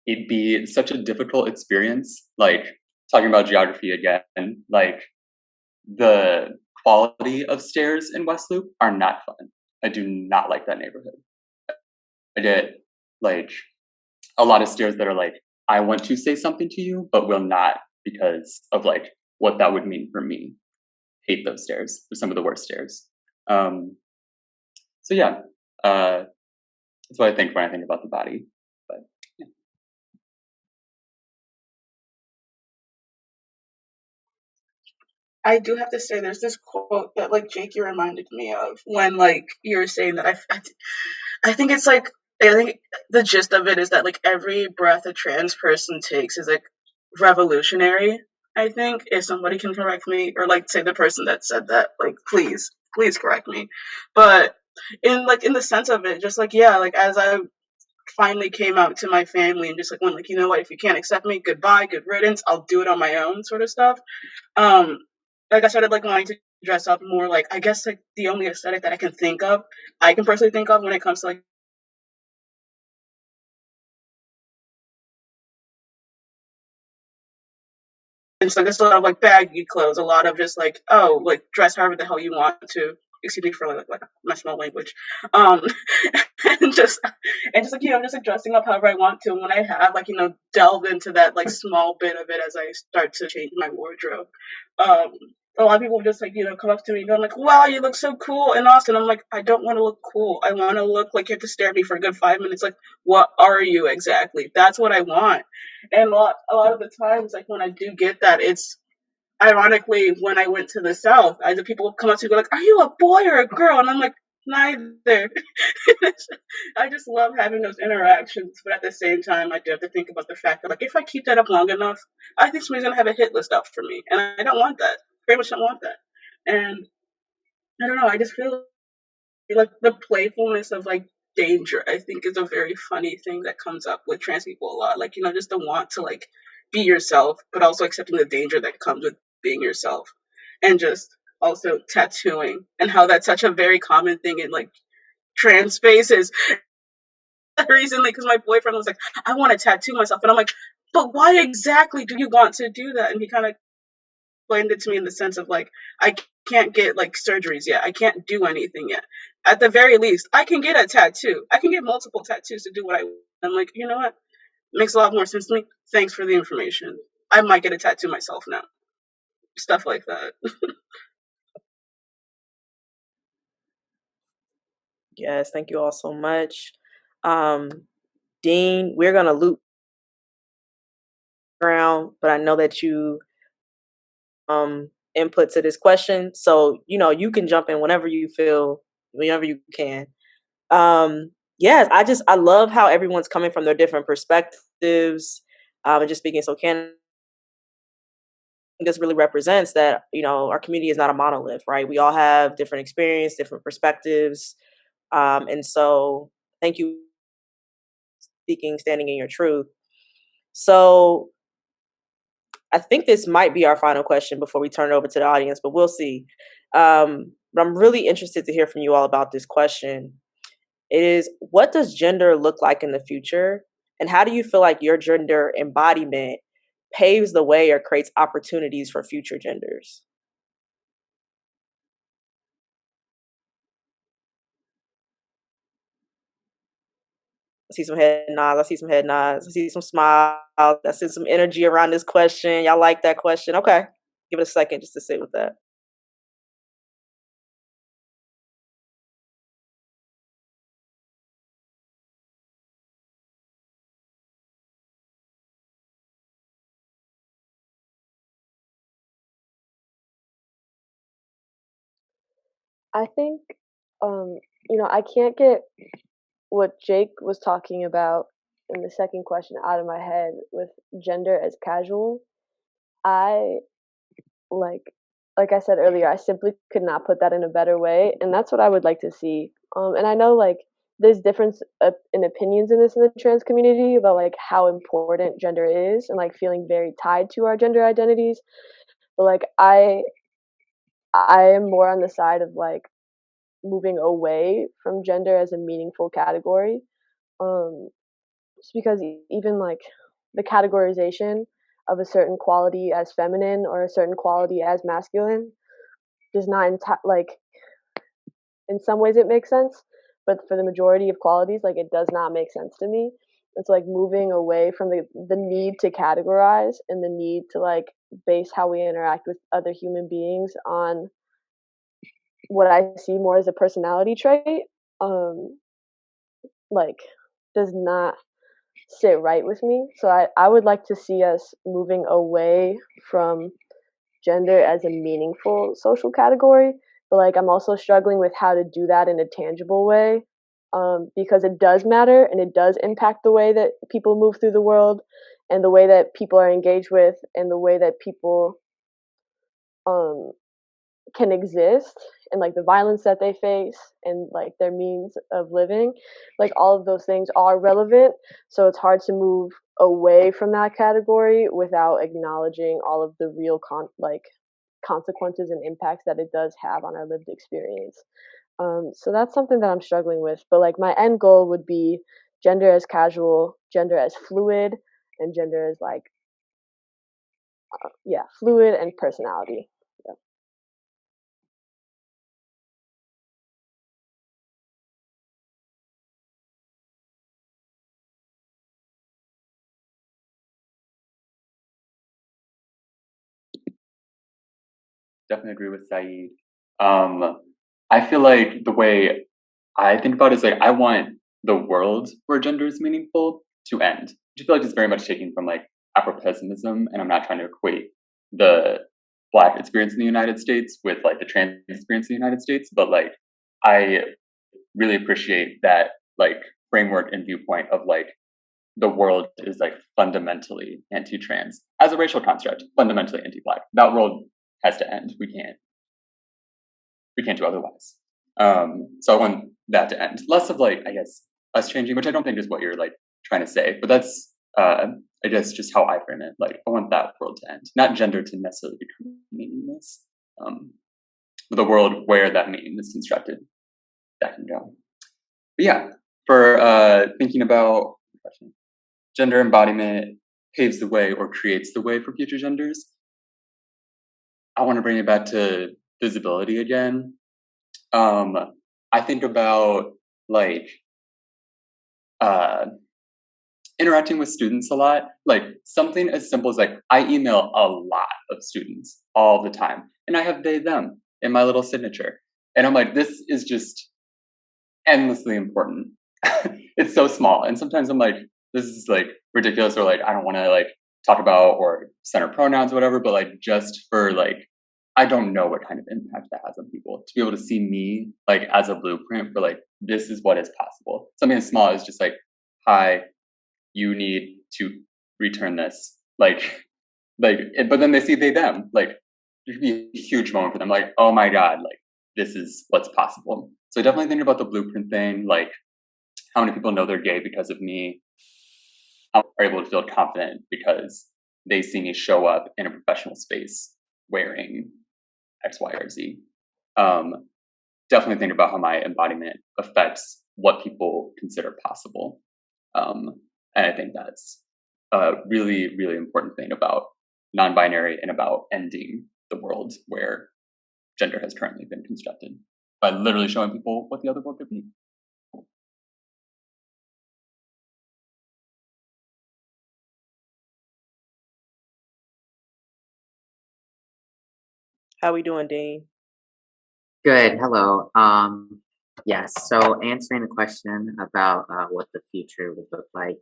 it be such a difficult experience, like talking about geography again, like the quality of stairs in West Loop are not fun. I do not like that neighborhood. I get like a lot of stairs that are like, I want to say something to you, but will not because of like what that would mean for me. Hate those stairs. They're some of the worst stairs. So yeah, that's what I think when I think about the body. But yeah. I do have to say, there's this quote that like Jake, you reminded me of when like you were saying that I think it's like, I think the gist of it is that like every breath a trans person takes is like revolutionary. I think if somebody can correct me or like say the person that said that, like please correct me. But in the sense of it, just like yeah, like as I finally came out to my family and just like went like, you know what, if you can't accept me, goodbye, good riddance, I'll do it on my own sort of stuff. Um like I started like wanting to dress up more, like I guess like the only aesthetic that I can personally think of when it comes to like, it's like, it's a lot of like baggy clothes, a lot of just like, oh, like dress however the hell you want to. Excuse me for like my small language. Um, and just like just like dressing up however I want to. And when I have like delve into that like small bit of it as I start to change my wardrobe, um, a lot of people just like come up to me and go like, "Wow, you look so cool in Austin." I'm like, I don't want to look cool. I want to look like you have to stare at me for a good 5 minutes. Like, what are you exactly? That's what I want. And a lot of the times, like when I do get that, it's ironically when I went to the South, either people come up to me and go like, "Are you a boy or a girl?" And I'm like, neither. I just love having those interactions, but at the same time, I do have to think about the fact that like if I keep that up long enough, I think somebody's gonna have a hit list up for me, and I don't want that. Very much don't want that. And I don't know. I just feel like the playfulness of like danger, I think, is a very funny thing that comes up with trans people a lot. Like just the want to like be yourself, but also accepting the danger that comes with being yourself, and just also tattooing and how that's such a very common thing in like trans spaces. Recently, because my boyfriend was like, I want to tattoo myself, and I'm like, but why exactly do you want to do that? And he kind of explained it to me in the sense of like, I can't get like surgeries yet. I can't do anything yet. At the very least, I can get a tattoo. I can get multiple tattoos to do what I want. I'm like, you know what? Makes a lot more sense to me. Thanks for the information. I might get a tattoo myself now. Stuff like that. Yes, thank you all so much. Um, Dean, we're gonna loop around, but I know that you input to this question, so you can jump in whenever you feel, whenever you can. Yes, I love how everyone's coming from their different perspectives, and just speaking so can. This really represents that our community is not a monolith, right? We all have different experience, different perspectives, and so thank you speaking, standing in your truth. So I think this might be our final question before we turn it over to the audience, but we'll see. But I'm really interested to hear from you all about this question. It is, what does gender look like in the future? And how do you feel like your gender embodiment paves the way or creates opportunities for future genders? I see some head nods. I see some head nods. I see some smiles. I see some energy around this question. Y'all like that question? Okay. Give it a second just to sit with that. I think, I can't get what Jake was talking about in the second question out of my head with gender as casual. I like like I said earlier, I simply could not put that in a better way, and that's what I would like to see. And I know like there's difference in opinions in the trans community about like how important gender is and like feeling very tied to our gender identities. But like I am more on the side of like moving away from gender as a meaningful category. Just because even like the categorization of a certain quality as feminine or a certain quality as masculine does not like in some ways it makes sense, but for the majority of qualities, like it does not make sense to me. It's like moving away from the need to categorize and the need to like base how we interact with other human beings on what I see more as a personality trait, like does not sit right with me. So I would like to see us moving away from gender as a meaningful social category. But like I'm also struggling with how to do that in a tangible way, because it does matter and it does impact the way that people move through the world and the way that people are engaged with and the way that people can exist and like the violence that they face and like their means of living, like all of those things are relevant. So it's hard to move away from that category without acknowledging all of the real consequences and impacts that it does have on our lived experience. So that's something that I'm struggling with. But like my end goal would be gender as casual, gender as fluid, and gender as like fluid and personality. Yeah. Definitely agree with Saeed. I feel like the way I think about it is like I want the world where gender is meaningful to end. I feel like it's very much taken from like Afro-pessimism, and I'm not trying to equate the Black experience in the United States with like the trans experience in the United States, but like I really appreciate that like framework and viewpoint of like the world is like fundamentally anti-trans as a racial construct, fundamentally anti-Black. That world has to end. We can't do otherwise. So I want that to end. Less of like, I guess, us changing, which I don't think is what you're like trying to say, but that's I guess just how I frame it. Like I want that world to end, not gender to necessarily become meaningless. But the world where that meaning is constructed, that can go. But yeah, for thinking about gender embodiment paves the way or creates the way for future genders, I want to bring it back to visibility again. I think about like interacting with students a lot, like something as simple as like I email a lot of students all the time, and I have they them in my little signature, and I'm like, this is just endlessly important. It's so small, and sometimes I'm like, this is like ridiculous, or like I don't want to like talk about or center pronouns or whatever, but like just for like I don't know what kind of impact that has on people to be able to see me like as a blueprint for like this is what is possible. Something as small as just like, hi, you need to return this. But then they see they them. Like it could be a huge moment for them. Like, oh my God, like this is what's possible. So definitely think about the blueprint thing, like how many people know they're gay because of me, how are able to feel confident because they see me show up in a professional space wearing X, Y, or Z. Definitely think about how my embodiment affects what people consider possible. And I think that's a really, really important thing about non-binary and about ending the world where gender has currently been constructed by literally showing people what the other world could be. How we doing, Dean? Good. Hello. Yes. So answering the question about what the future would look like.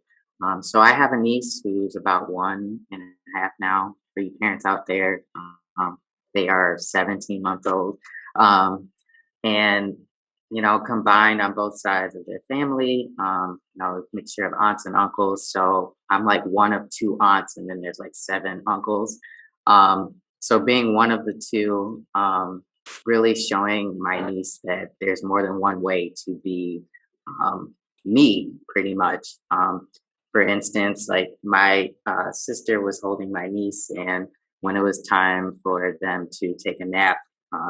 So I have a niece who's about 1.5 now. For you parents out there, they are 17-month old, and combined on both sides of their family. Mixture of aunts and uncles. So I'm like one of 2 aunts, and then there's like 7 uncles. So being one of the 2. Really showing my niece that there's more than one way to be me pretty much. For instance, like my sister was holding my niece, and when it was time for them to take a nap,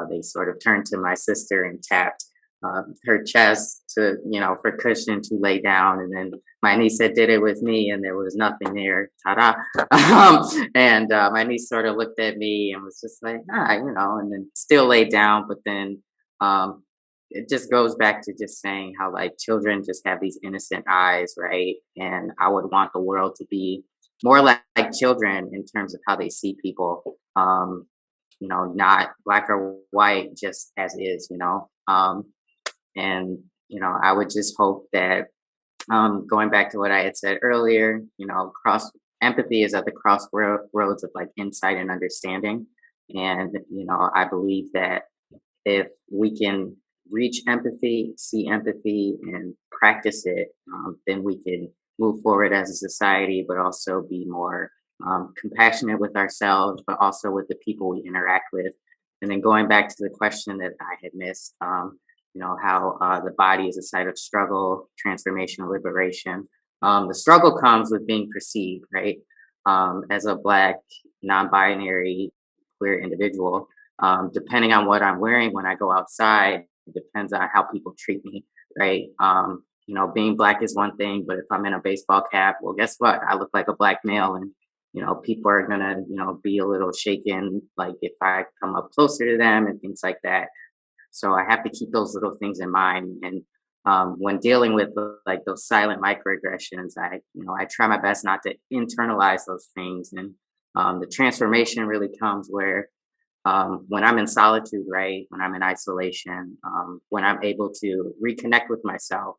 they sort of turned to my sister and tapped her chest to, for cushion to lay down. And then my niece had did it with me, and there was nothing there. Ta-da! And my niece sort of looked at me and was just like, and then still laid down. But then it just goes back to just saying how like children just have these innocent eyes, right? And I would want the world to be more like children in terms of how they see people. Not black or white, just as is, and I would just hope that going back to what I had said earlier, cross empathy is at the crossroads of like insight and understanding. And, I believe that if we can reach empathy, see empathy, and practice it, then we can move forward as a society, but also be more compassionate with ourselves, but also with the people we interact with. And then going back to the question that I had missed, how the body is a site of struggle, transformation, liberation. The struggle comes with being perceived, right? As a Black, non-binary, queer individual, depending on what I'm wearing when I go outside, it depends on how people treat me, right? Being Black is one thing, but if I'm in a baseball cap, well, guess what? I look like a Black male, and people are gonna, be a little shaken, like if I come up closer to them and things like that. So I have to keep those little things in mind. And when dealing with like those silent microaggressions, I try my best not to internalize those things. And the transformation really comes where when I'm in solitude, right? When I'm in isolation, when I'm able to reconnect with myself.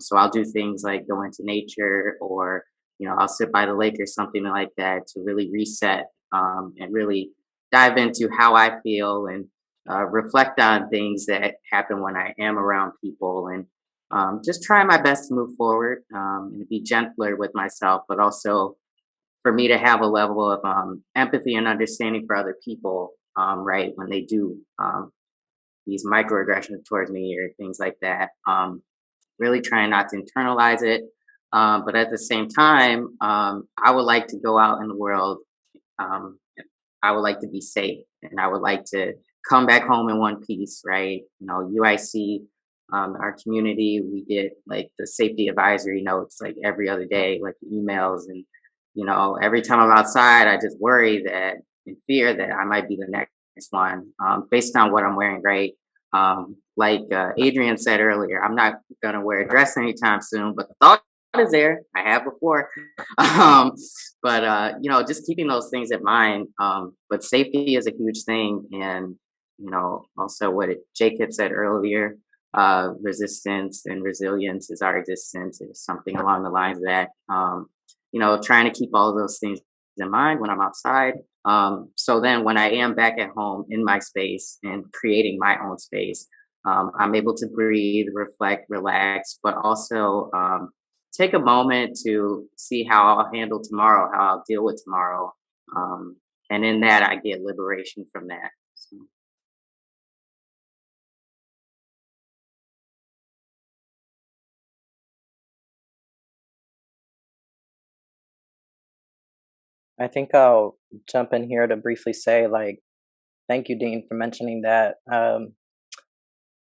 So I'll do things like go into nature, or, I'll sit by the lake or something like that to really reset and really dive into how I feel, and reflect on things that happen when I am around people, and just try my best to move forward and be gentler with myself, but also for me to have a level of empathy and understanding for other people, right, when they do these microaggressions towards me or things like that. Really trying not to internalize it, but at the same time, I would like to go out in the world. Um, I would like to be safe, and I would like to come back home in one piece, right? UIC, our community, we get like the safety advisory notes like every other day, like emails. And, every time I'm outside, I just worry that and fear that I might be the next one based on what I'm wearing, right? Like Adrian said earlier, I'm not going to wear a dress anytime soon, but the thought is there. I have before. But just keeping those things in mind. But safety is a huge thing. And, also what Jake had said earlier, resistance and resilience is our existence, is something along the lines of that. Trying to keep all of those things in mind when I'm outside. So then when I am back at home in my space and creating my own space, I'm able to breathe, reflect, relax, but also take a moment to see how I'll handle tomorrow, how I'll deal with tomorrow. And in that, I get liberation from that. So. I think I'll jump in here to briefly say, like, thank you, Dean, for mentioning that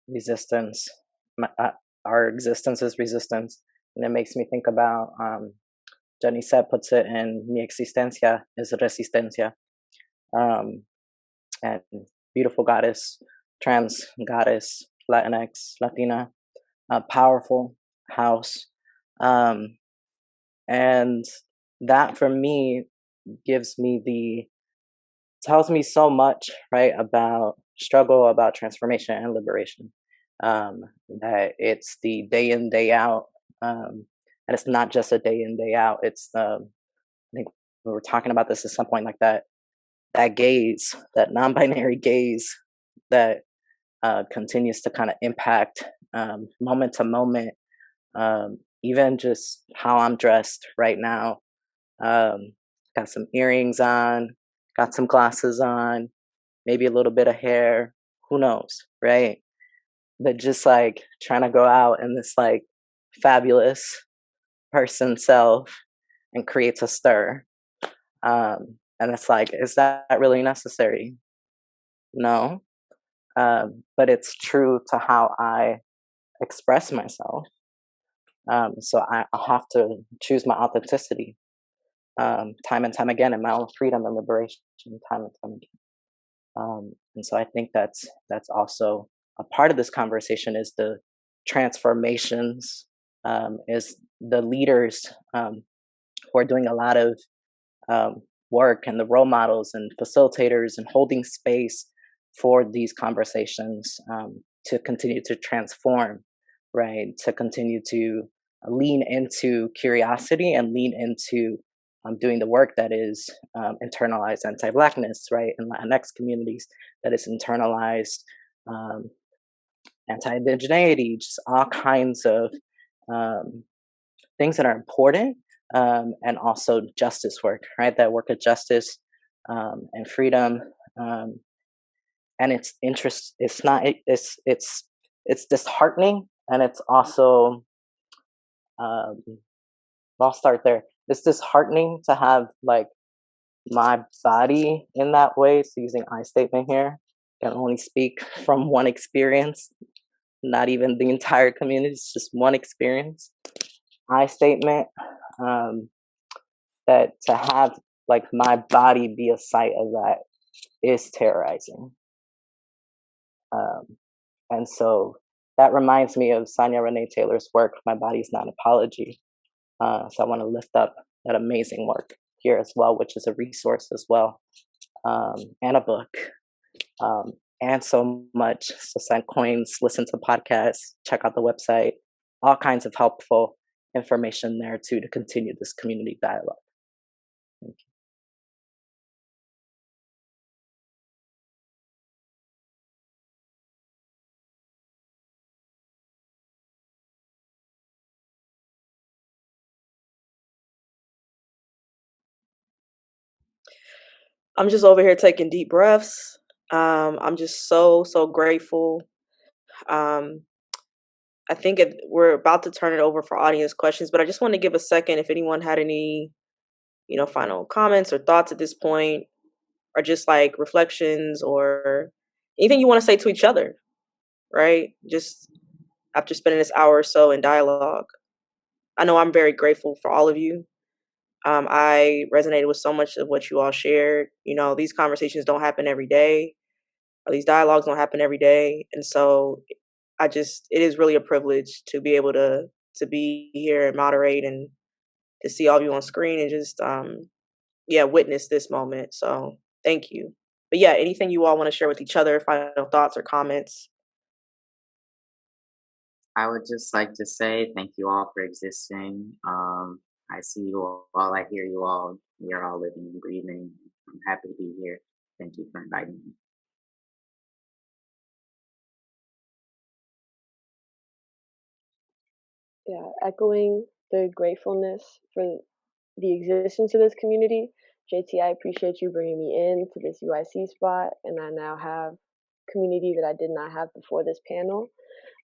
resistance. Our existence is resistance. And it makes me think about, Jenny Sett puts it in mi existencia es resistencia. And beautiful goddess, trans goddess, Latinx, Latina, powerful house. And that for me tells me so much, right, about struggle, about transformation and liberation. That it's the day in, day out. And it's not just a day in, day out. It's I think we were talking about this at some point, like that gaze, that non-binary gaze that continues to kind of impact moment to moment, even just how I'm dressed right now. Got some earrings on, got some glasses on, maybe a little bit of hair, who knows, right? But just like trying to go out in this like fabulous person self and creates a stir. And it's like, is that really necessary? No. But it's true to how I express myself. So I have to choose my authenticity time and time again, and my own freedom and liberation time and time again. And so I think that's also a part of this conversation is the transformations, is the leaders who are doing a lot of work and the role models and facilitators and holding space for these conversations to continue to transform, right? To continue to lean into curiosity and lean into doing the work that is internalized anti-Blackness, right? In Latinx communities, that is internalized anti-indigeneity, just all kinds of things that are important, and also justice work, right? That work of justice and freedom, and it's interest. It's not. It's disheartening, and it's also. I'll start there. It's disheartening to have like my body in that way. So using I statement here, I can only speak from one experience, not even the entire community. It's just one experience. I statement. That to have like my body be a site of that is terrorizing. And so that reminds me of Sonia Renee Taylor's work, My Body's Not an Apology. So I want to lift up that amazing work here as well, which is a resource as well, and a book, and so much. So send coins, listen to podcasts, check out the website, all kinds of helpful information there too to continue this community dialogue. Thank you. I'm just over here taking deep breaths. I'm just so grateful. Um, I think we're about to turn it over for audience questions, but I just want to give a second if anyone had any, final comments or thoughts at this point, or just like reflections or anything you want to say to each other, right? Just after spending this hour or so in dialogue. I know I'm very grateful for all of you. I resonated with so much of what you all shared. These conversations don't happen every day, or these dialogues don't happen every day. And so it is really a privilege to be able to be here and moderate and to see all of you on screen and just, witness this moment. So thank you. But yeah, anything you all want to share with each other, final thoughts or comments? I would just like to say thank you all for existing. I see you all, I hear you all. You're all living and breathing. I'm happy to be here. Thank you for inviting me. Yeah, echoing the gratefulness for the existence of this community. JT, I appreciate you bringing me into this UIC spot, and I now have community that I did not have before this panel.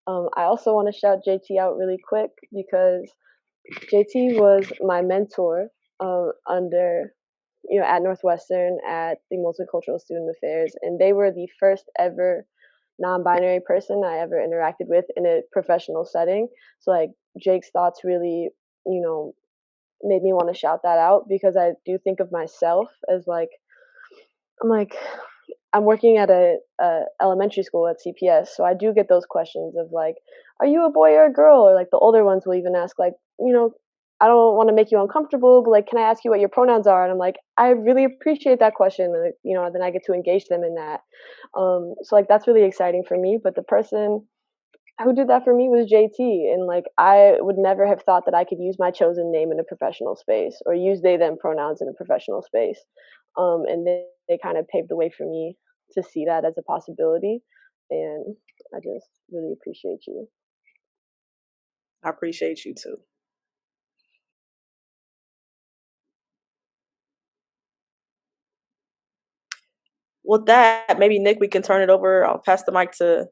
I also want to shout JT out really quick because JT was my mentor under, at Northwestern at the Multicultural Student Affairs, and they were the first ever non-binary person I ever interacted with in a professional setting. So like Jake's thoughts really, made me want to shout that out because I do think of myself as like, I'm working at a elementary school at CPS, so I do get those questions of like, are you a boy or a girl? Or like the older ones will even ask like, I don't want to make you uncomfortable, but like, can I ask you what your pronouns are? And I'm like, I really appreciate that question. And, then I get to engage them in that. So like, that's really exciting for me. But the person who did that for me was JT. And like, I would never have thought that I could use my chosen name in a professional space or use they, them pronouns in a professional space. And they kind of paved the way for me to see that as a possibility. And I just really appreciate you. I appreciate you too. With that, maybe Nick, we can turn it over. I'll pass the mic to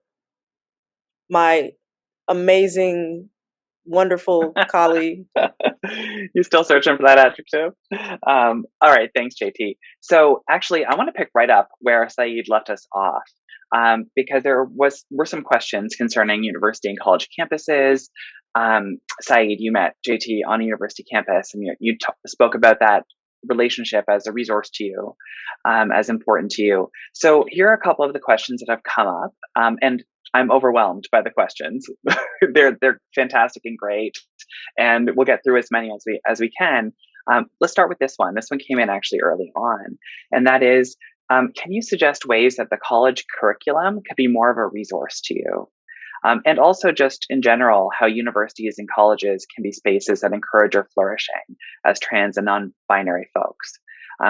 my amazing wonderful colleague. You still searching for that adjective? All right, thanks, JT. So actually, I want to pick right up where Saeed left us off, because were some questions concerning university and college campuses. Saeed, you met JT on a university campus, and you spoke about that relationship as a resource to you, as important to you. So here are a couple of the questions that have come up, and I'm overwhelmed by the questions. they're fantastic and great, and we'll get through as many as we can. Let's start with this one. This one came in actually early on, and that is, can you suggest ways that the college curriculum could be more of a resource to you? And also just in general, how universities and colleges can be spaces that encourage your flourishing as trans and non-binary folks.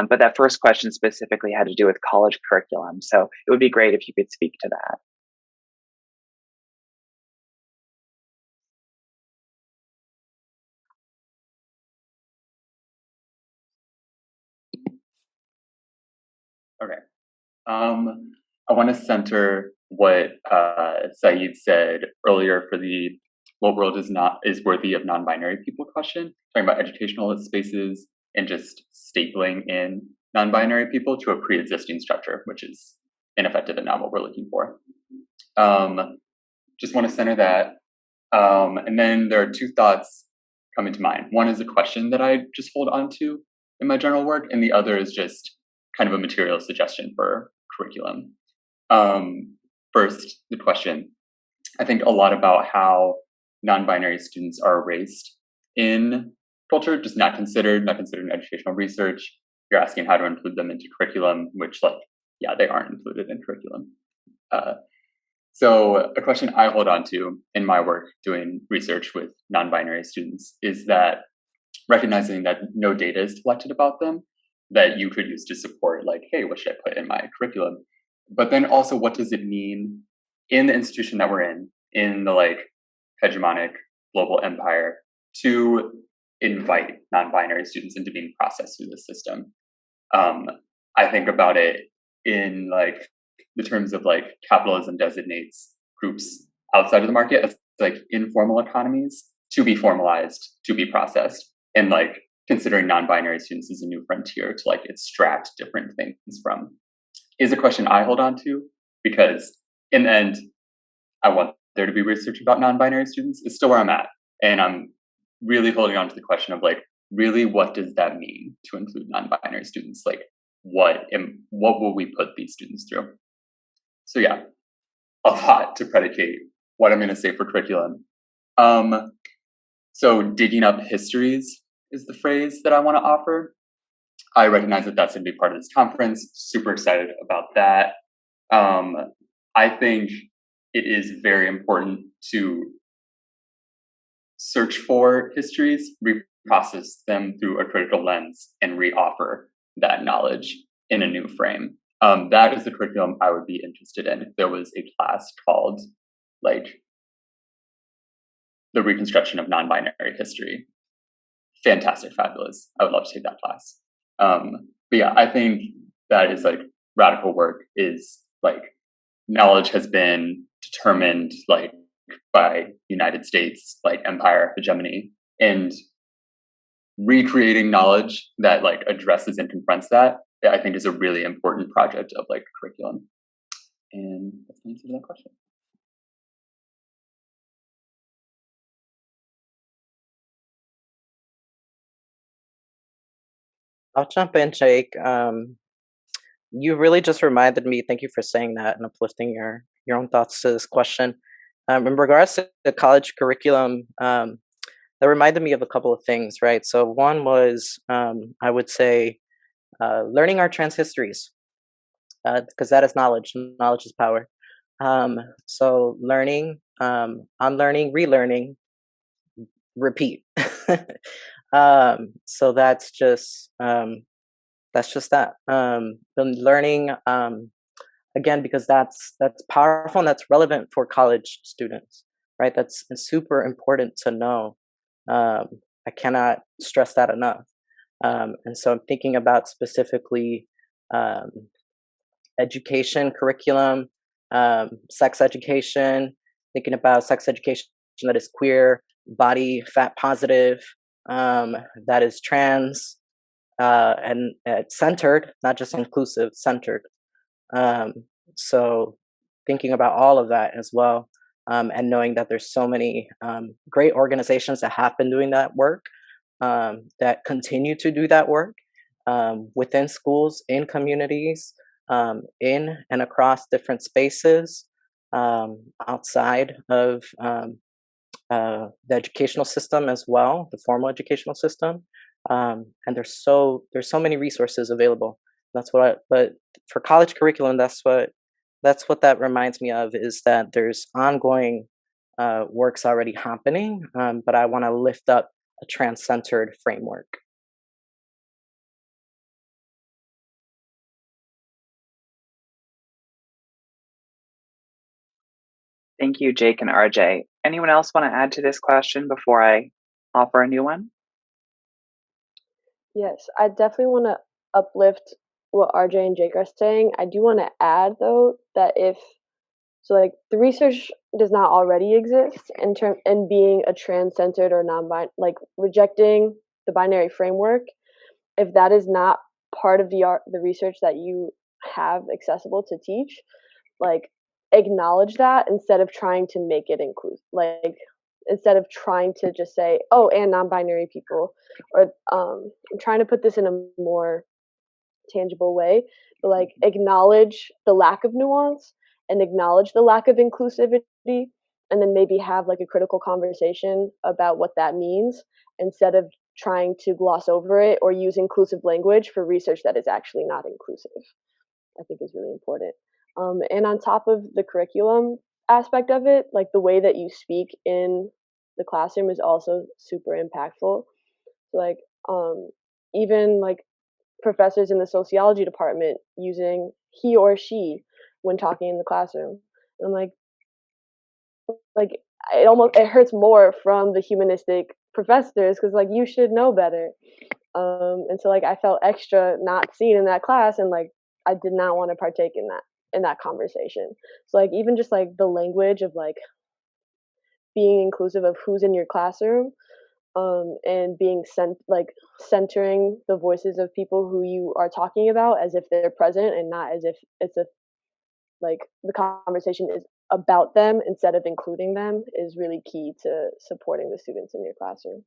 But that first question specifically had to do with college curriculum. So it would be great if you could speak to that. Okay. I want to center what Saeed said earlier for the "what world is worthy of non-binary people" question, talking about educational spaces and just stapling in non-binary people to a pre-existing structure, which is ineffective and not what we're looking for. Just want to center that. And then there are two thoughts coming to mind. One is a question that I just hold on to in my general work, and the other is just kind of a material suggestion for curriculum. First, the question. I think a lot about how non-binary students are erased in culture, just not considered in educational research. You're asking how to include them into curriculum, which, they aren't included in curriculum. So a question I hold on to in my work doing research with non-binary students is that recognizing that no data is collected about them that you could use to support, hey, what should I put in my curriculum? But then also, what does it mean in the institution that we're in the hegemonic global empire, to invite non-binary students into being processed through the system? I think about it in the terms of capitalism designates groups outside of the market as informal economies to be formalized, to be processed, and considering non-binary students as a new frontier to extract different things from, is a question I hold on to, because in the end, I want there to be research about non-binary students. It's still where I'm at. And I'm really holding on to the question of really, what does that mean to include non-binary students? What will we put these students through? So yeah, a lot to predicate what I'm going to say for curriculum. So digging up histories is the phrase that I want to offer. I recognize that that's going to be part of this conference. Super excited about that. I think it is very important to search for histories, reprocess them through a critical lens, and reoffer that knowledge in a new frame. That is the curriculum I would be interested in if there was a class called the reconstruction of non-binary history. Fantastic, fabulous. I would love to take that class. But yeah, I think that is radical work is knowledge has been determined by United States empire hegemony, and recreating knowledge that addresses and confronts that, I think is a really important project of curriculum. And that's the answer to that question. I'll jump in, Jake. You really just reminded me. Thank you for saying that and uplifting your own thoughts to this question. In regards to the college curriculum, that reminded me of a couple of things, right? So one was, I would say, learning our trans histories, because that is knowledge. Knowledge is power. So learning, unlearning, relearning, repeat. So that's just that. Then learning, again, because that's powerful and that's relevant for college students, right? That's super important to know. I cannot stress that enough. And so I'm thinking about specifically education curriculum, sex education, thinking about sex education that is queer, body fat positive, that is trans, and centered, not just inclusive, centered. Um, so thinking about all of that as well, and knowing that there's so many great organizations that have been doing that work, that continue to do that work within schools, in communities, in and across different spaces, outside of the educational system as well, the formal educational system. And there's so many resources available. But for college curriculum, that's what that reminds me of, is that there's ongoing works already happening, but I want to lift up a trans-centered framework. Thank you, Jake and RJ. Anyone else want to add to this question before I offer a new one? Yes, I definitely want to uplift what RJ and Jake are saying. I do want to add though that like the research does not already exist in being a trans-centered or like rejecting the binary framework. If that is not part of the research that you have accessible to teach, like acknowledge that instead of trying to make it inclusive. Like instead of trying to just say, oh, and non-binary people, or I'm trying to put this in a more tangible way, but like acknowledge the lack of nuance and acknowledge the lack of inclusivity, and then maybe have like a critical conversation about what that means instead of trying to gloss over it or use inclusive language for research that is actually not inclusive. I think is really important. And on top of the curriculum aspect of it, like the way that you speak in the classroom is also super impactful. Like even like professors in the sociology department using he or she when talking in the classroom. And like it hurts more from the humanistic professors because like you should know better. And so like I felt extra not seen in that class, and like I did not want to partake in that conversation. So like even just like the language of like being inclusive of who's in your classroom, and being centering the voices of people who you are talking about as if they're present and not as if it's like the conversation is about them instead of including them, is really key to supporting the students in your classroom.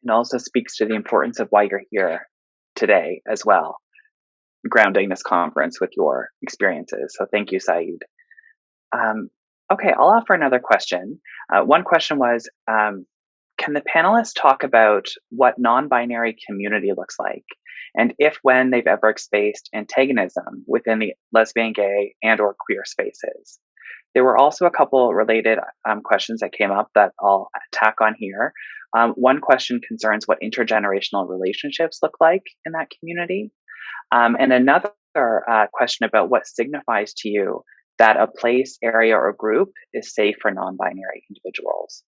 And also speaks to the importance of why you're here today as well, grounding this conference with your experiences. So thank you, Saeed. Okay, I'll offer another question. One question was, can the panelists talk about what non-binary community looks like, and if when they've ever experienced antagonism within the lesbian, gay, and or queer spaces? There were also a couple related questions that came up that I'll tack on here. One question concerns what intergenerational relationships look like in that community. And another question about what signifies to you that a place, area, or group is safe for non-binary individuals.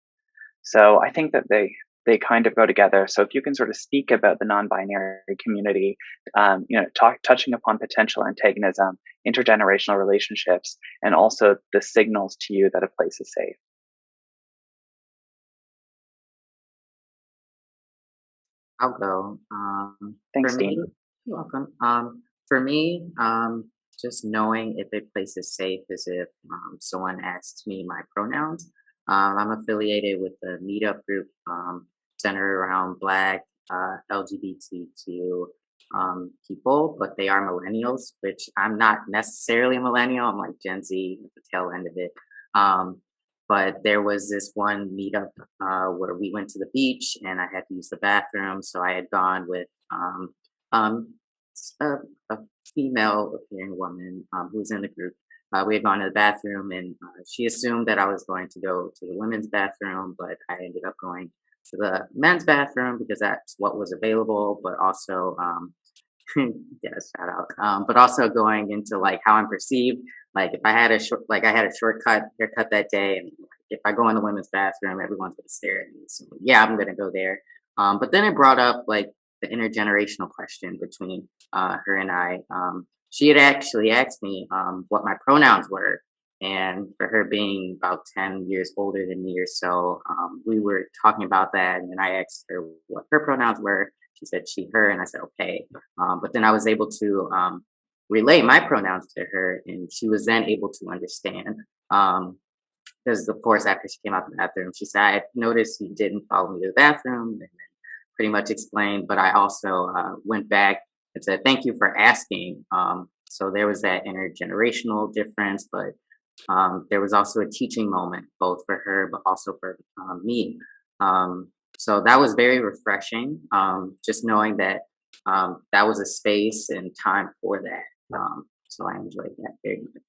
So I think that they kind of go together. So if you can sort of speak about the non-binary community, touching upon potential antagonism, intergenerational relationships, and also the signals to you that a place is safe. I'll go. Thanks, For me, Dean. you're welcome. For me, just knowing if a place is safe is if someone asks me my pronouns. I'm affiliated with a meetup group centered around Black, LGBTQ people, but they are millennials, which I'm not necessarily a millennial. I'm like Gen Z at the tail end of it. But there was this one meetup where we went to the beach and I had to use the bathroom. So I had gone with a female appearing woman who was in the group. We had gone to the bathroom and she assumed that I was going to go to the women's bathroom, but I ended up going to the men's bathroom because that's what was available, but also, yeah, shout out, but also going into like how I'm perceived. Like if I had I had a shortcut haircut that day, and if I go in the women's bathroom, everyone's gonna stare at me. So yeah, I'm gonna go there. But then it brought up like the intergenerational question between her and I. she had actually asked me what my pronouns were. And for her being about 10 years older than me or so, we were talking about that. And then I asked her what her pronouns were. She said she, her, and I said, okay. But then I was able to relay my pronouns to her, and she was then able to understand. Because, of course, after she came out the bathroom, she said, I noticed you didn't follow me to the bathroom, and then pretty much explained. But I also went back and said, thank you for asking. So there was that intergenerational difference, but there was also a teaching moment, both for her, but also for me. So that was very refreshing, just knowing that that was a space and time for that. So I enjoyed that very much.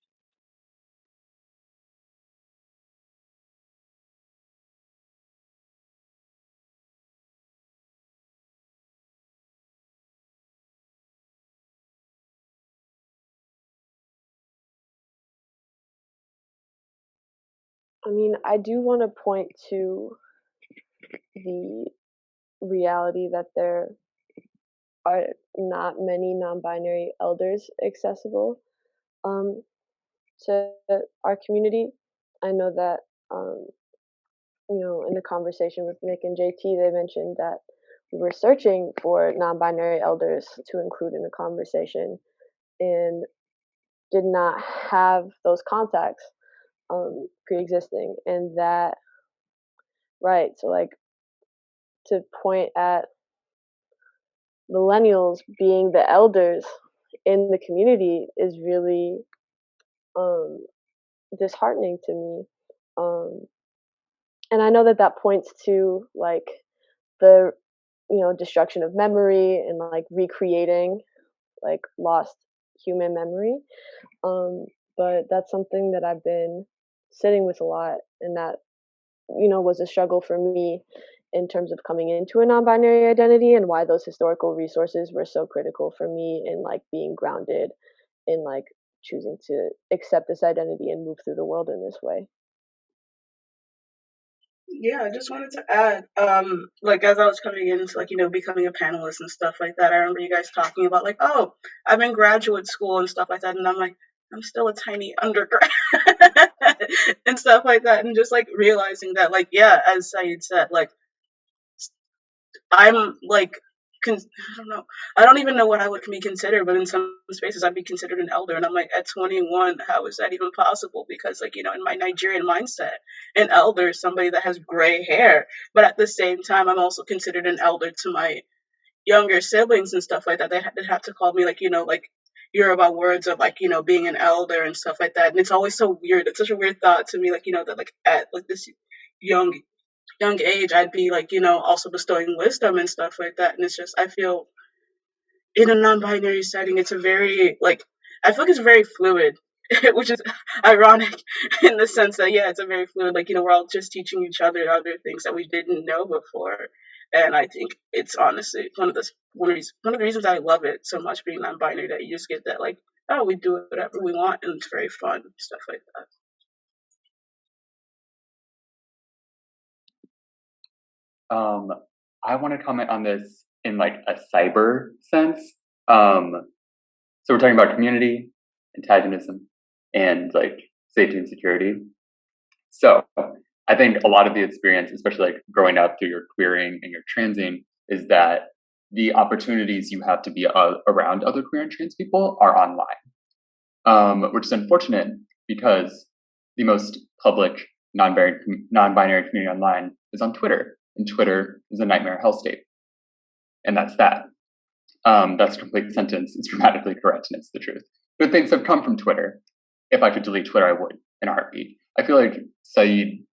I mean, I do want to point to the reality that there are not many non-binary elders accessible um, to our community. I know that in the conversation with Nick and JT, they mentioned that we were searching for non-binary elders to include in the conversation and did not have those contacts pre-existing, and that right. So like to point at millennials being the elders in the community is really disheartening to me. And I know that that points to like the destruction of memory and like recreating like lost human memory. But that's something that I've been sitting with a lot, and that was a struggle for me in terms of coming into a non-binary identity, and why those historical resources were so critical for me in like being grounded in like choosing to accept this identity and move through the world in this way. Yeah, I just wanted to add, like as I was coming into like, becoming a panelist and stuff like that, I remember you guys talking about like, oh, I'm in graduate school and stuff like that, and I'm like, I'm still a tiny undergrad and stuff like that, and just like realizing that, like, yeah, as Saeed said, like, I'm like, I don't know, I don't even know what I would be considered, but in some spaces I'd be considered an elder, and I'm like, at 21, how is that even possible? Because like, in my Nigerian mindset, an elder is somebody that has gray hair, but at the same time, I'm also considered an elder to my younger siblings and stuff like that. They have to call me like, like Yoruba words of like, being an elder and stuff like that, and it's always so weird. It's such a weird thought to me, like, that like at like this young age, I'd be like, also bestowing wisdom and stuff like that. And it's just, I feel in a non-binary setting, it's a very, like, I feel like it's very fluid, which is ironic in the sense that, yeah, it's a very fluid, like, we're all just teaching each other things that we didn't know before. And I think it's honestly one of the reasons I love it so much, being non-binary, that you just get that, like, oh, we do whatever we want, and it's very fun, stuff like that. I want to comment on this in like a cyber sense. So we're talking about community, antagonism, and like safety and security. So I think a lot of the experience, especially like growing up through your queering and your transing, is that the opportunities you have to be around other queer and trans people are online, which is unfortunate because the most public non-binary community online is on Twitter, and Twitter is a nightmare hellscape, and that's that. That's a complete sentence. It's grammatically correct, and it's the truth. Good things have come from Twitter. If I could delete Twitter, I would in a heartbeat. I feel like Saeed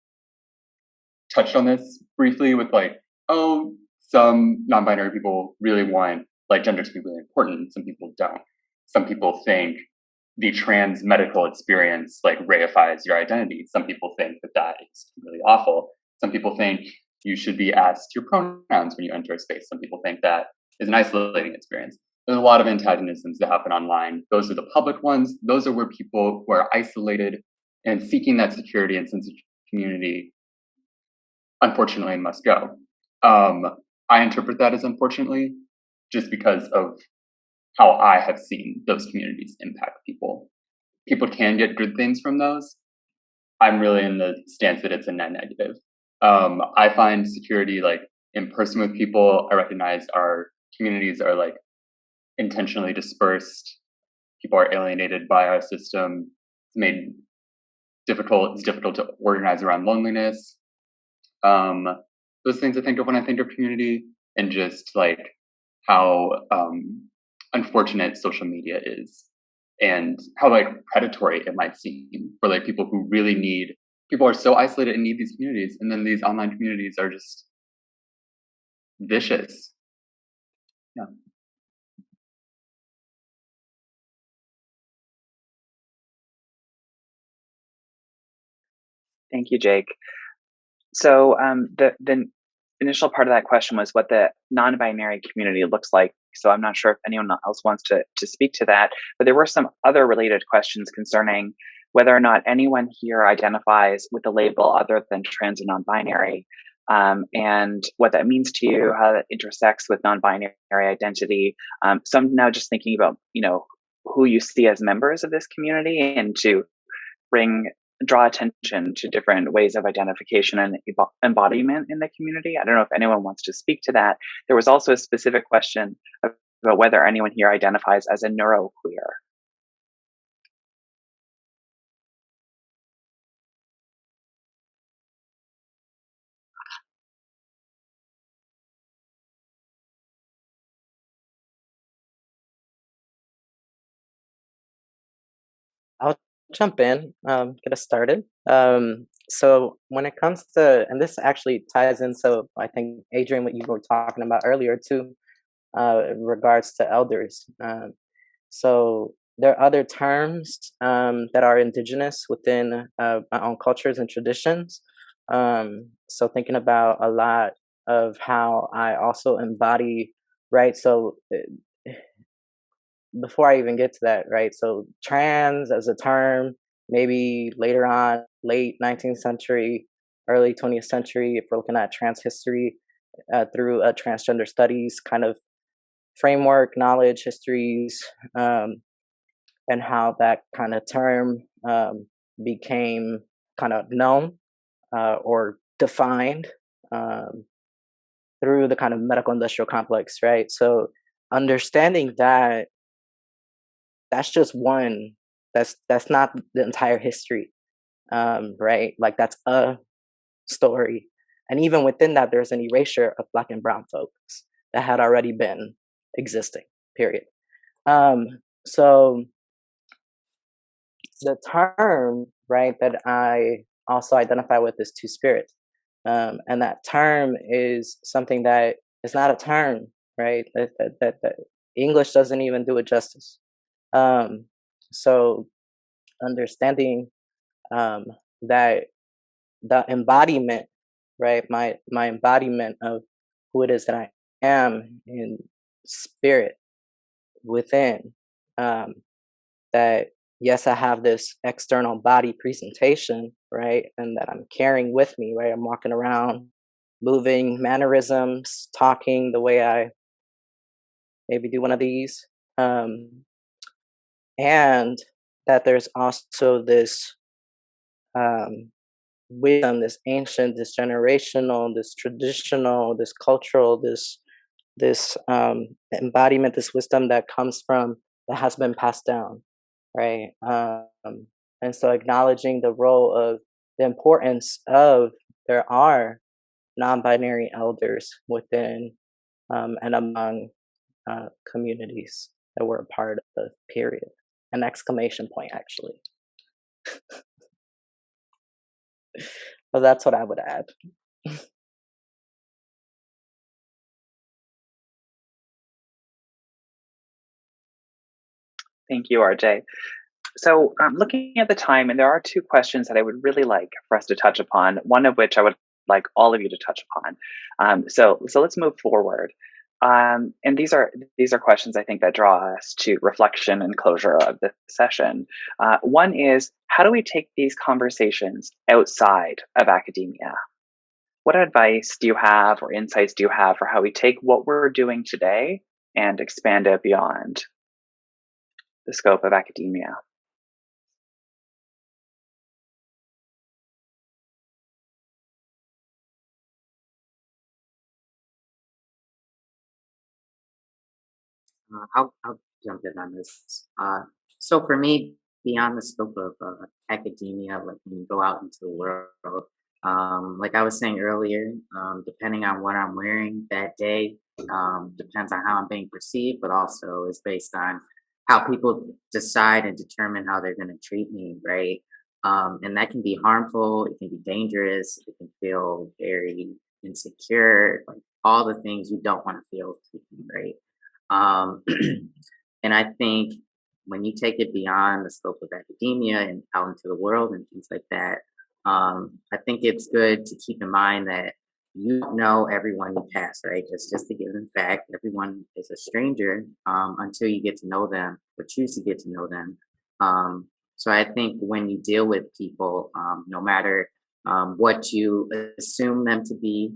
touched on this briefly with like, oh, some non-binary people really want like gender to be really important. Some people don't. Some people think the trans medical experience like reifies your identity. Some people think that that is really awful. Some people think you should be asked your pronouns when you enter a space. Some people think that is an isolating experience. There's a lot of antagonisms that happen online. Those are the public ones. Those are where people who are isolated and seeking that security and sense of community, unfortunately, must go. I interpret that as unfortunately, just because of how I have seen those communities impact people. People can get good things from those. I'm really in the stance that it's a net negative. I find security, like in person with people, I recognize our communities are like intentionally dispersed. People are alienated by our system. It's difficult to organize around loneliness. Those things I think of when I think of community, and just like how unfortunate social media is, and how like predatory it might seem for like people who really need. People are so isolated and need these communities, and then these online communities are just vicious. Yeah. Thank you, Jake. So the initial part of that question was what the non-binary community looks like. So I'm not sure if anyone else wants to speak to that, but there were some other related questions concerning whether or not anyone here identifies with a label other than trans or non-binary, and what that means to you, how that intersects with non-binary identity. So I'm now just thinking about, who you see as members of this community, and to draw attention to different ways of identification and embodiment in the community. I don't know if anyone wants to speak to that. There was also a specific question about whether anyone here identifies as a neuroqueer. I'll jump in, get us started. So when it comes to, and this actually ties in, so I think Adrian, what you were talking about earlier too, in regards to elders. So there are other terms that are indigenous within my own cultures and traditions. So thinking about a lot of how I also embody, right? So before I even get to that, right? So trans as a term, maybe later on, late 19th century, early 20th century, if we're looking at trans history through a transgender studies kind of framework, knowledge, histories, and how that kind of term became kind of known or defined through the kind of medical industrial complex, right? So understanding that that's just one, that's not the entire history, right? Like that's a story. And even within that, there's an erasure of Black and Brown folks that had already been existing, period. So the term, right, that I also identify with is two spirits. And that term is something that is not a term, right? That English doesn't even do it justice. So understanding that the embodiment, right, my embodiment of who it is that I am in spirit within, that yes, I have this external body presentation, right, and that I'm carrying with me, right? I'm walking around, moving, mannerisms, talking the way I maybe do one of these, and that there's also this wisdom, this ancient, this generational, this traditional, this cultural, this embodiment, this wisdom that comes from, that has been passed down, right? And so acknowledging the role of the importance of, there are non-binary elders within and among communities that we're a part of, period. An exclamation point, actually. Well, that's what I would add. Thank you, RJ. So looking at the time, and there are two questions that I would really like for us to touch upon, one of which I would like all of you to touch upon. So let's move forward. And these are questions I think that draw us to reflection and closure of the session. One is, how do we take these conversations outside of academia? What advice do you have or insights do you have for how we take what we're doing today and expand it beyond? the scope of academia? I'll jump in on this. So for me, beyond the scope of academia, like when you go out into the world, like I was saying earlier, depending on what I'm wearing that day, depends on how I'm being perceived, but also is based on how people decide and determine how they're going to treat me, right? And that can be harmful, it can be dangerous, it can feel very insecure, like all the things you don't want to feel, right? Um, and I think when you take it beyond the scope of academia and out into the world and things like that, I think it's good to keep in mind that you don't know everyone you pass, right? It's just a given fact. Everyone is a stranger until you get to know them or choose to get to know them. So I think when you deal with people, no matter what you assume them to be,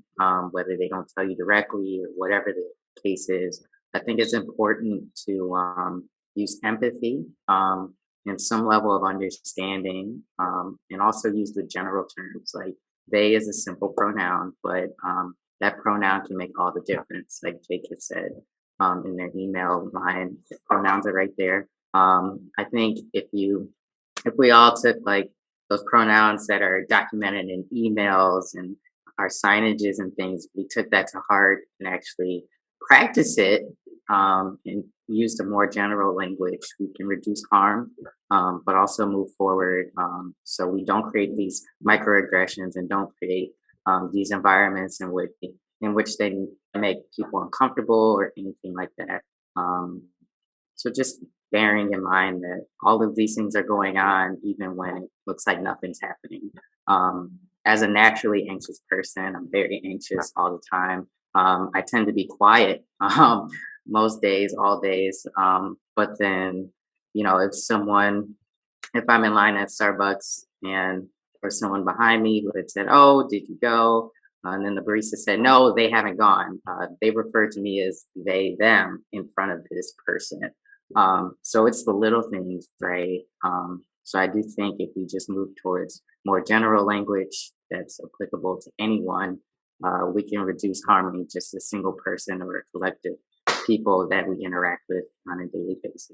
whether they don't tell you directly or whatever the case is, I think it's important to use empathy and some level of understanding, and also use the general terms. Like they is a simple pronoun, but that pronoun can make all the difference. Like Jake had said in their email line, the pronouns are right there. I think if we all took like those pronouns that are documented in emails and our signages and things, we took that to heart and actually practice it and use the more general language, we can reduce harm, but also move forward. So we don't create these microaggressions and don't create these environments in which they make people uncomfortable or anything like that. So just bearing in mind that all of these things are going on, even when it looks like nothing's happening. As a naturally anxious person, I'm very anxious all the time. I tend to be quiet most days, all days. But then, if I'm in line at Starbucks and there's someone behind me who had said, "Oh, did you go?" And then the barista said, "No, they haven't gone." They refer to me as they, them in front of this person. So it's the little things, right? So I do think if we just move towards more general language that's applicable to anyone, we can reduce harm in just a single person or a collective people that we interact with on a daily basis.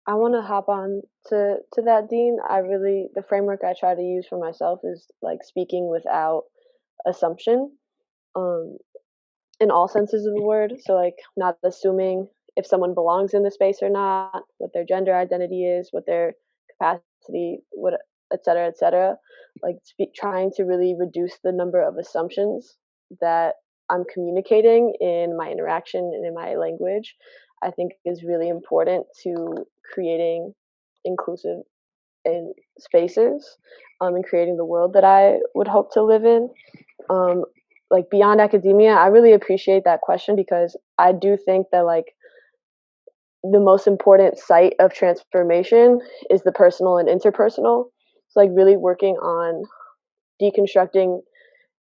I want to hop on to that, Dean. The framework I try to use for myself is like speaking without assumption, um, in all senses of the word. So like not assuming if someone belongs in the space or not, what their gender identity is, what their capacity, what, et cetera, et cetera. Like trying to really reduce the number of assumptions that I'm communicating in my interaction and in my language, I think is really important to creating inclusive in spaces, and creating the world that I would hope to live in. Like beyond academia, I really appreciate that question because I do think that like the most important site of transformation is the personal and interpersonal. It's like really working on deconstructing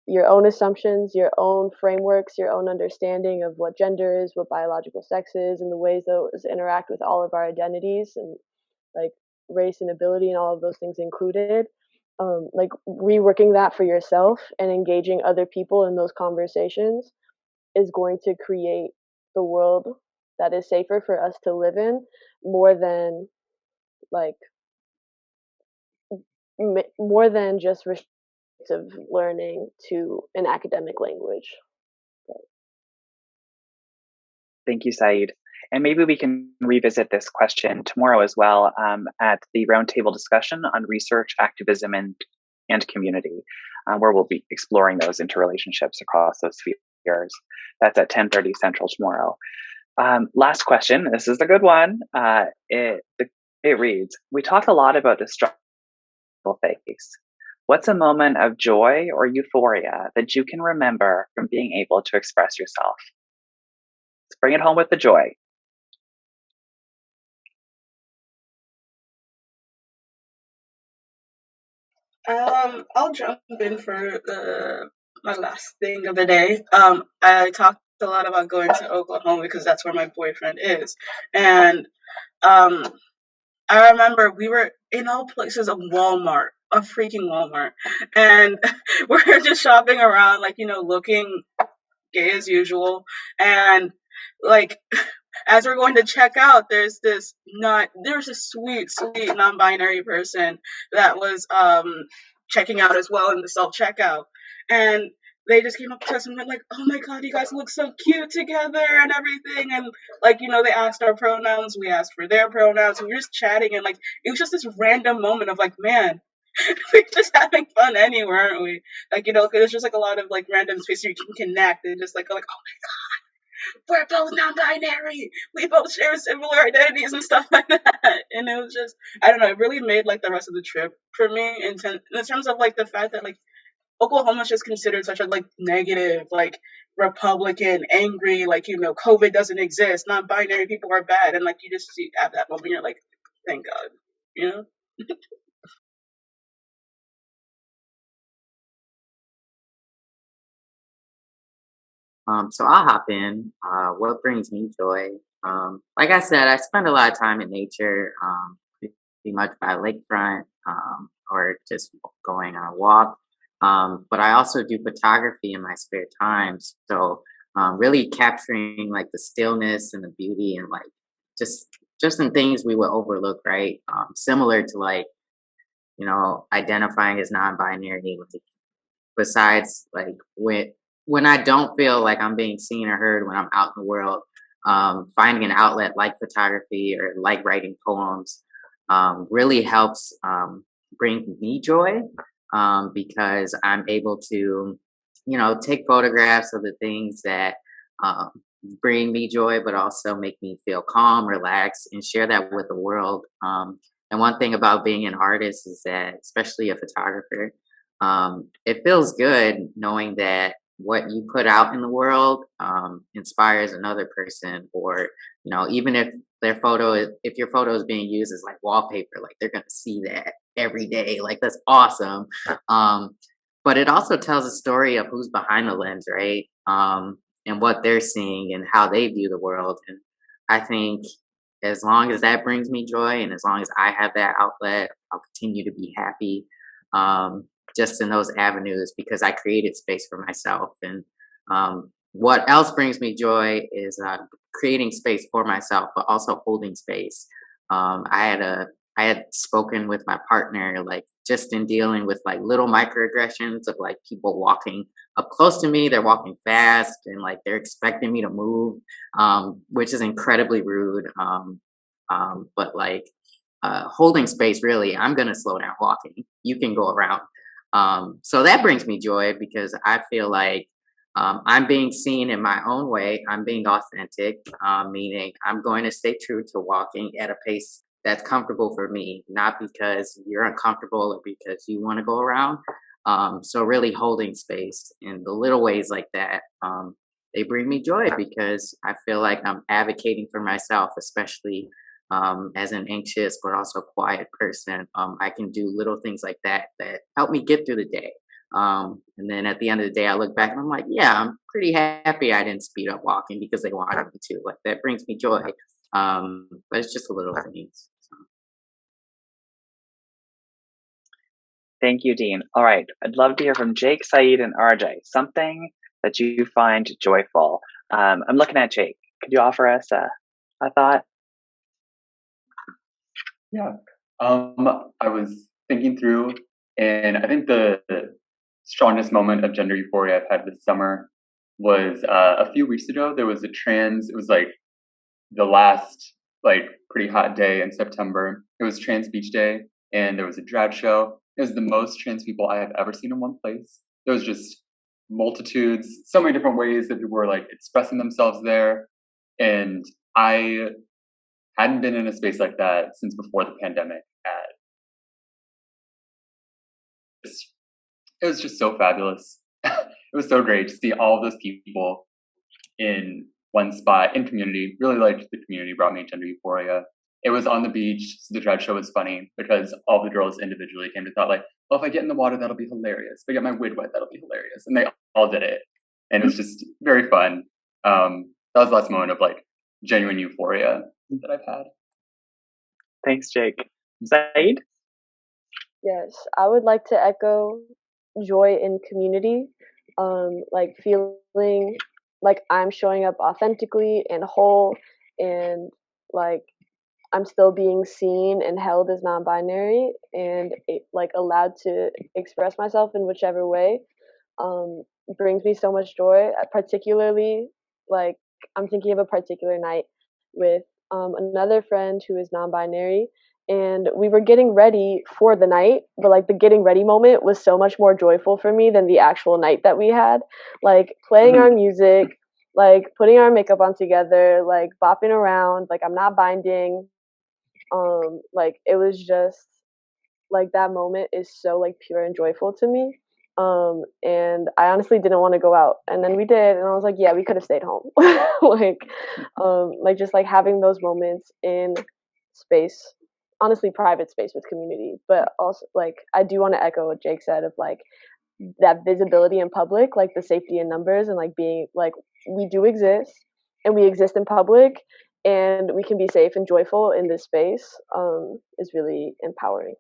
your own assumptions, your own frameworks, your own understanding of what gender is, what biological sex is, and the ways those interact with all of our identities and like race and ability and all of those things included. Like reworking that for yourself and engaging other people in those conversations is going to create the world that is safer for us to live in more than like more than just of learning to an academic language. Thank you, Saeed. And maybe we can revisit this question tomorrow as well at the roundtable discussion on research, activism, and community, where we'll be exploring those interrelationships across those spheres. That's at 10:30 Central tomorrow. Last question. This is a good one. It reads, we talk a lot about the struggle phase. What's a moment of joy or euphoria that you can remember from being able to express yourself? Let's bring it home with the joy. I'll jump in for my last thing of the day. I talked a lot about going to Oklahoma because that's where my boyfriend is. And I remember we were in all places of Walmart, a freaking Walmart, and we're just shopping around, like, looking gay as usual. And like, as we're going to check out, there's a sweet, sweet non-binary person that was checking out as well in the self-checkout. And they just came up to us and were like, "Oh my god, you guys look so cute together and everything." And like, they asked our pronouns, we asked for their pronouns, we were just chatting, and like, it was just this random moment of like, man, we're just having fun anywhere, aren't we? Like, because there's just like a lot of like random spaces where you can connect and just like, oh my god, we're both non-binary. We both share similar identities and stuff like that. And it was just, I don't know, it really made like the rest of the trip for me in terms of like the fact that like Oklahoma's just considered such a like negative, like Republican, angry, like, COVID doesn't exist, non-binary people are bad, and like you just see at that moment you're like, thank God, you know? So I'll hop in. What brings me joy? Like I said, I spend a lot of time in nature, pretty much by lakefront, or just going on a walk. But I also do photography in my spare time. So really capturing like the stillness and the beauty and like just in things we would overlook, right? Similar to like, identifying as non-binary, like besides like when I don't feel like I'm being seen or heard when I'm out in the world, finding an outlet like photography or like writing poems really helps bring me joy, because I'm able to, take photographs of the things that um, bring me joy, but also make me feel calm, relaxed, and share that with the world. And one thing about being an artist is that, especially a photographer, it feels good knowing that what you put out in the world inspires another person, or even if if your photo is being used as like wallpaper, like they're gonna see that every day, like that's awesome. um but it also tells a story of who's behind the lens, right? And what they're seeing and how they view the world. And I think as long as that brings me joy and as long as I have that outlet, I'll continue to be happy, just in those avenues, because I created space for myself. And what else brings me joy is creating space for myself, but also holding space. I had spoken with my partner, like just in dealing with like little microaggressions of like people walking up close to me, they're walking fast and like they're expecting me to move, which is incredibly rude. But like holding space, really, I'm gonna slow down walking. You can go around. So that brings me joy because I feel like I'm being seen in my own way. I'm being authentic, meaning I'm going to stay true to walking at a pace that's comfortable for me, not because you're uncomfortable or because you want to go around. So really holding space in the little ways like that, they bring me joy because I feel like I'm advocating for myself, especially as an anxious but also quiet person. I can do little things like that that help me get through the day. And then at the end of the day, I look back and I'm like, yeah, I'm pretty happy I didn't speed up walking because they wanted me to. Like that brings me joy. But it's just a little things. So. Thank you, Dean. All right. I'd love to hear from Jake, Saeed, and RJ. Something that you find joyful. I'm looking at Jake. Could you offer us a thought? Yeah. I was thinking through, and I think the strongest moment of gender euphoria I've had this summer was a few weeks ago. There was it was like the last like pretty hot day in September. It was Trans Beach Day, and there was a drag show. It was the most trans people I have ever seen in one place. There was just multitudes, so many different ways that people were like expressing themselves there. And I hadn't been in a space like that since before the pandemic. It was just so fabulous. It was so great to see all of those people in one spot in community. Really liked the community, brought me gender euphoria. It was on the beach, so the drag show was funny because all the girls individually came to thought like, well, if I get in the water, that'll be hilarious. If I get my wig wet, that'll be hilarious. And they all did it. And it was just very fun. that was the last moment of like genuine euphoria that I've had. Thanks, Jake. Zaid? Yes, I would like to echo joy in community, like feeling like I'm showing up authentically and whole, and like I'm still being seen and held as non-binary, and like allowed to express myself in whichever way. Brings me so much joy. Particularly, like I'm thinking of a particular night with another friend who is non-binary, and we were getting ready for the night, but like the getting ready moment was so much more joyful for me than the actual night that we had. Like playing our music, like putting our makeup on together, like bopping around, like I'm not binding. Like it was just like that moment is so like pure and joyful to me. And I honestly didn't want to go out, and then we did, and I was like, yeah, we could have stayed home. Like just like having those moments in space, honestly private space with community, but also like I do want to echo what Jake said of like that visibility in public, like the safety in numbers, and like being like we do exist and we exist in public and we can be safe and joyful in this space, is really empowering.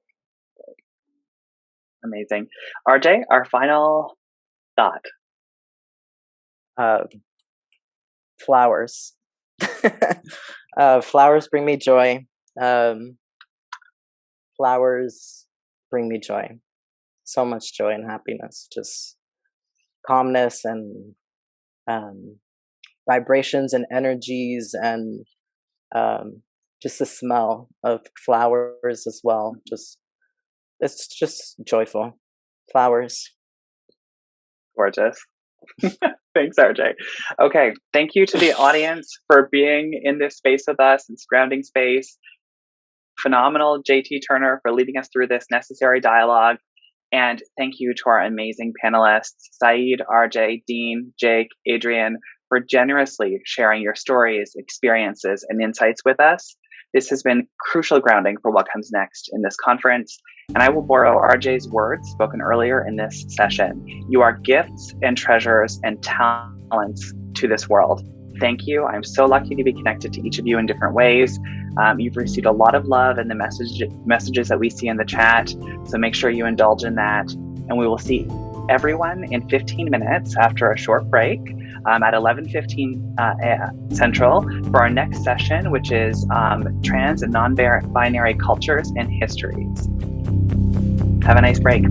Amazing. RJ, our final thought. Flowers. Flowers bring me joy. Flowers bring me joy. So much joy and happiness, just calmness and vibrations and energies, and just the smell of flowers as well. It's just joyful. Flowers. Gorgeous. Thanks, RJ. Okay, thank you to the audience for being in this space with us, this grounding space. Phenomenal, JT Turner, for leading us through this necessary dialogue. And thank you to our amazing panelists, Saeed, RJ, Dean, Jake, Adrian, for generously sharing your stories, experiences, and insights with us. This has been crucial grounding for what comes next in this conference. And I will borrow RJ's words spoken earlier in this session. You are gifts and treasures and talents to this world. Thank you. I'm so lucky to be connected to each of you in different ways. You've received a lot of love in the messages that we see in the chat. So make sure you indulge in that. And we will see everyone in 15 minutes after a short break at 11:15 Central for our next session, which is trans and non-binary cultures and histories. Have a nice break.